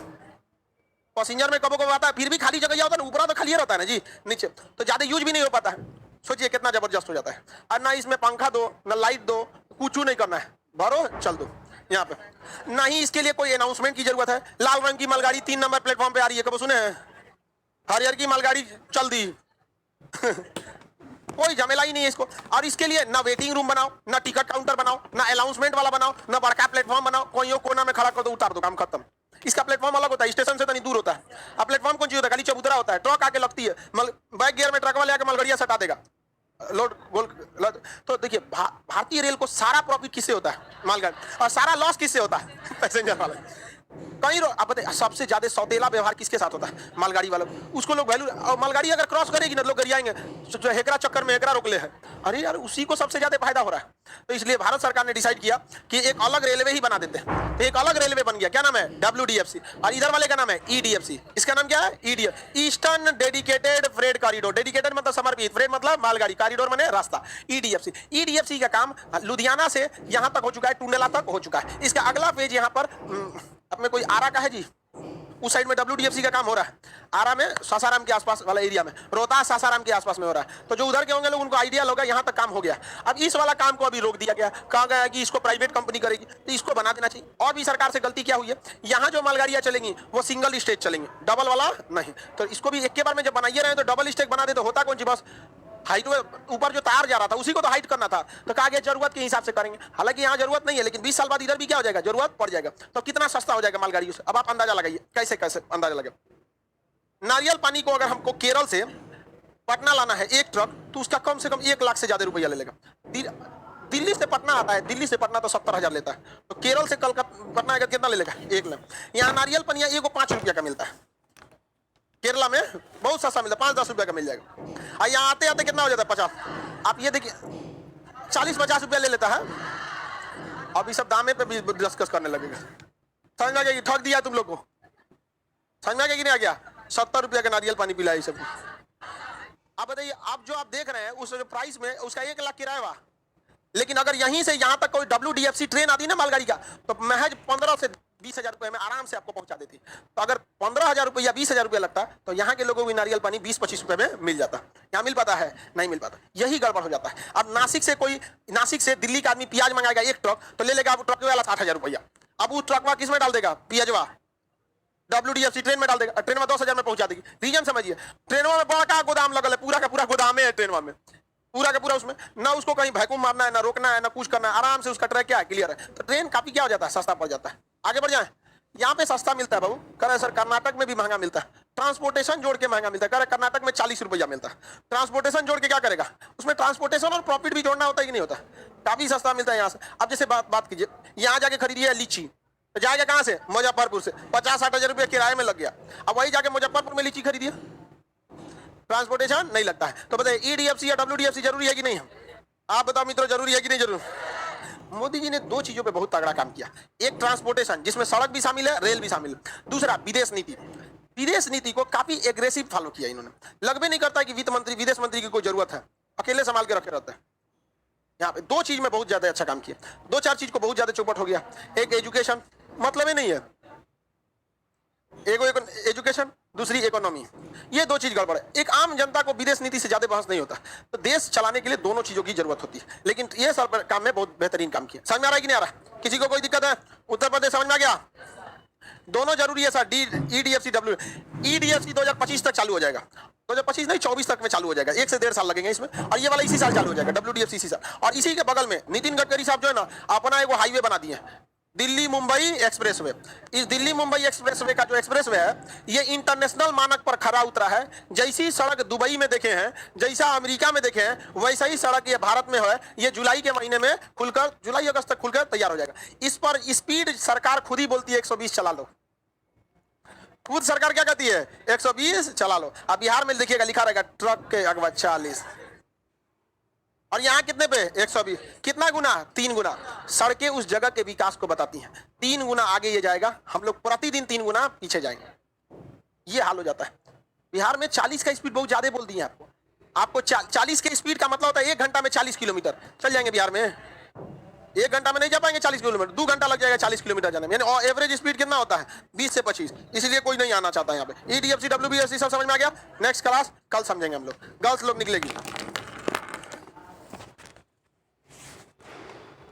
पैसेंजर में कबो कबो आता है, फिर भी खाली जगह होता है ना, ऊपर तो खाली रहता है ना जी, नीचे तो ज्यादा यूज भी नहीं हो पाता है। सोचिए कितना जबरदस्त हो जाता है। और ना इसमें पंखा दो, ना लाइट दो, कुछ नहीं करना है, भरो चल दो यहाँ पे। ना ही इसके लिए कोई अनाउंसमेंट की जरूरत है। लाल रंग की मालगाड़ी 3 नंबर प्लेटफॉर्म पे आ रही है, कब सुने हैं? हरियर की मालगाड़ी चल दी कोई झमेला ही नहीं है इसको। और इसके लिए ना वेटिंग रूम बनाओ, ना टिकट काउंटर बनाओ, ना अनाउंसमेंट वाला बनाओ, ना बड़का प्लेटफॉर्म बनाओ, कोई कोना में खड़ा कर दो, उतार दो, काम खत्म। इसका प्लेटफॉर्म अलग होता है, स्टेशन से तनी दूर होता है। अब प्लेटफॉर्म कौन चीज होता है? खाली चबूतरा होता है, ट्रक आके लगती है, बैक गियर में ट्रक वाले आके मालगाड़ियां सटा देगा, लोड गोल। तो देखिए भारतीय रेल को सारा प्रॉफिट किससे होता है? मालगाड़ी। और सारा लॉस किससे होता है? पैसेंजर वाले। कई अब बताइए सबसे ज्यादा सौतेला व्यवहार किसके साथ होता है? मालगाड़ी वालों। उसको लोग वैल्यू, और मालगाड़ी अगर क्रॉस करेगी ना, लोग गरियाएंगे, जो हेकरा चक्कर में हेकरा रोक ले है। अरे यार, उसी को सबसे ज्यादा फायदा हो रहा है। तो इसलिए भारत सरकार ने डिसाइड किया कि एक अलग रेलवे ही बना देते हैं। तो एक अलग रेलवे बन गया, क्या नाम है? WDFC। और इधर वाले का नाम है EDFC। इसका नाम क्या है? EDF, eastern dedicated freight corridor. Dedicated मतलब समर्पित, फ्रेट मतलब मालगाड़ी, कॉरिडोर माने रास्ता। EDFC का काम लुधियाना से यहां तक हो चुका है, टुंडला तक हो चुका है। इसका अगला फेज यहाँ पर अपने कोई आरा का है जी, उस साइड में WDFC का काम हो रहा है। आरा में, सासाराम के आसपास वाला एरिया में, रोहतास सासाराम के आसपास में हो रहा है। तो जो उधर के होंगे लोग, उनको आइडिया होगा यहाँ तक काम हो गया। अब इस वाला काम को अभी रोक दिया गया, कहा गया कि इसको प्राइवेट कंपनी करेगी, तो इसको बना देना चाहिए। और भी सरकार से गलती क्या हुई है, यहाँ जो मालगाड़ियां चलेंगी वो सिंगल स्टेज चलेंगी, डबल वाला नहीं। तो इसको भी एक के बार में जब बनाइए रहे तो डबल स्टेज बना दे तो होता कौन सी, बस हाइट ऊपर जो तार जा रहा था उसी को तो हाइट करना था। तो कहा गया जरूरत के हिसाब से करेंगे। हालांकि यहाँ जरूरत नहीं है, लेकिन 20 साल बाद इधर भी क्या हो जाएगा? जरूरत पड़ जाएगा। तो कितना सस्ता हो जाएगा मालगाड़ियों से? अब आप अंदाजा लगाइए, कैसे कैसे अंदाजा लगे। नारियल पानी को अगर हमको केरल से पटना लाना है एक ट्रक, तो उसका कम से कम 1 लाख से ज्यादा रुपया ले लेगा। दिल्ली से पटना आता है, दिल्ली से पटना तो 70,000 लेता है, तो केरल से कलकत्ता पटना आएगा कितना ले लेगा? 1 लाख। यहाँ नारियल पानी एगो 5 रुपया का मिलता है, केरला में बहुत सस्ता मिलता है, 5-10 रुपया का मिल जाएगा। और यहाँ आते आते कितना हो जाता है? 50। आप ये देखिए 40-50 रुपया ले लेता है। अब ये सब दामे पे भी डिस्कस करने लगेगा। समझ में आ गया? ठग दिया तुम लोग को, समझ में आ गया कि नहीं आ गया? 70 रुपया का नारियल पानी पिलाया सब। अब बताइए, अब जो आप देख रहे हैं उस जो प्राइस में उसका 1 लाख किराया हुआ, लेकिन अगर यहीं से यहाँ तक कोई WDFC ट्रेन आती ना मालगाड़ी का, तो महज 15 से 20,000 रुपए में आराम से आपको पहुंचा देती। तो अगर 15,000 रुपये या 20,000 रुपया लगता तो यहाँ के लोगों को नारियल पानी 20-25 रुपए में मिल जाता। यहाँ मिल पाता है? नहीं मिल पाता। यही गड़बड़ हो जाता है। अब नासिक से दिल्ली का आदमी प्याज मंगाएगा एक ट्रक, तो ले लेगा ट्रक वाला 60,000 रुपया। अब वो ट्रक किस में डाल देगा? प्याजवा WDFC ट्रेन में डाल देगा, ट्रेन में 10,000 में पहुंचा देगी। रीजन समझिए, ट्रेनों में बड़ा गोदाम लगल है, पूरा का पूरा गोदाम है ट्रेनों में, पूरा का पूरा। उसमें ना उसको कहीं वैक्यूम मारना है, ना रोकना है, ना कुछ करना है, आराम से उसका ट्रैक क्या है? क्लियर है। तो ट्रेन काफी क्या हो जाता है? सस्ता पड़ जाता है। आगे बढ़ जाए, यहाँ पे सस्ता मिलता है बाबू, कह रहे सर कर्नाटक में भी महंगा मिलता है, ट्रांसपोर्टेशन जोड़ के महंगा मिलता है। कह रहे कर्नाटक में 40 रुपया मिलता है, ट्रांसपोर्टेशन जोड़ के क्या करेगा? उसमें ट्रांसपोर्टेशन और प्रॉफिट भी जोड़ना होता है कि नहीं होता? काफी सस्ता मिलता है यहाँ से। अब जैसे बात कीजिए, यहाँ जाके खरीदिए लीची, तो जाएगा कहाँ से? मुजफ्फरपुर से, 50-60 हजार रुपया किराए में लग गया। अब वही जाके मुजफ्फरपुर में लीची खरीदिए, ट्रांसपोर्टेशन नहीं लगता है। तो बताइए EDFC या WDFC जरूरी है कि नहीं? आप बताओ मित्रों, जरूरी है कि नहीं जरूर? मोदी जी ने 2 चीजों पे बहुत तगड़ा काम किया। एक ट्रांसपोर्टेशन, जिसमें सड़क भी शामिल है, रेल भी शामिल है। दूसरा विदेश नीति। विदेश नीति को काफी एग्रेसिव फॉलो किया इन्होंने। लगभग नहीं करता कि विदेश मंत्री की कोई जरूरत है, अकेले संभाल के रखे रहते हैं। यहाँ पे दो चीज में बहुत ज्यादा अच्छा काम किया, दो चार चीज को बहुत ज्यादा चौपट हो गया। एक एजुकेशन, मतलब ही नहीं है, एक एजुकेशन, दूसरी इकोनॉमी, ये दो चीज गड़बड़ है। एक आम जनता को विदेश नीति से ज्यादा बहस नहीं होता, तो देश चलाने के लिए दोनों चीजों की जरूरत होती है। लेकिन ये सब काम में बहुत बेहतरीन काम किया। समझ में आ रहा है कि नहीं आ रहा? किसी को कोई दिक्कत है? उत्तर प्रदेश समझ में आ गया? दोनों जरूरी है सर। ईडीएफसी डब्ल्यू, ईडीएफसी 2025 तक चालू हो जाएगा, 2025 नहीं 24 तक में चालू हो जाएगा, 1 से 1.5 साल लगेंगे इसमें। और ये वाला इसी साल चालू हो जाएगा, डब्ल्यूडीएफसी इसी साल। और इसी के बगल में नितिन गडकरी साहब जो है ना, अपना एक हाईवे बना दिए, दिल्ली मुंबई एक्सप्रेसवे। इस दिल्ली मुंबई एक्सप्रेसवे का जो एक्सप्रेसवे है, ये इंटरनेशनल मानक पर खरा उतरा है। जैसी सड़क दुबई में देखे हैं, जैसा अमेरिका में देखे हैं, वैसा ही सड़क ये भारत में है। ये जुलाई के महीने में खुलकर, जुलाई अगस्त तक खुलकर तैयार हो जाएगा। इस पर स्पीड सरकार खुद ही बोलती है 120 चला लो, खुद सरकार क्या कहती है 120 चला लो। अब बिहार में देखिएगा लिखा रहेगा ट्रक के अगवा 40, और यहाँ कितने पे 120। कितना गुना? 3 गुना। सड़कें उस जगह के विकास को बताती हैं, 3 गुना आगे ये जाएगा, हम लोग प्रतिदिन 3 गुना पीछे जाएंगे। ये हाल हो जाता है। बिहार में 40 का स्पीड बहुत ज्यादा बोल दिए आपको 40 के स्पीड का मतलब होता है 1 घंटा में 40 किलोमीटर चल जाएंगे बिहार में। 1 घंटा में नहीं जा पाएंगे 40 किलोमीटर, 2 घंटा लग जाएगा 40 किलोमीटर जाने में। यानी एवरेज स्पीड कितना होता है 20 से 25, इसलिए कोई नहीं आना चाहता यहाँ पे। ईडीएफसी डब्ल्यूबीएससी सब समझ में आ गया? नेक्स्ट क्लास कल समझेंगे हम लोग। गर्ल्स लोग निकलेगी।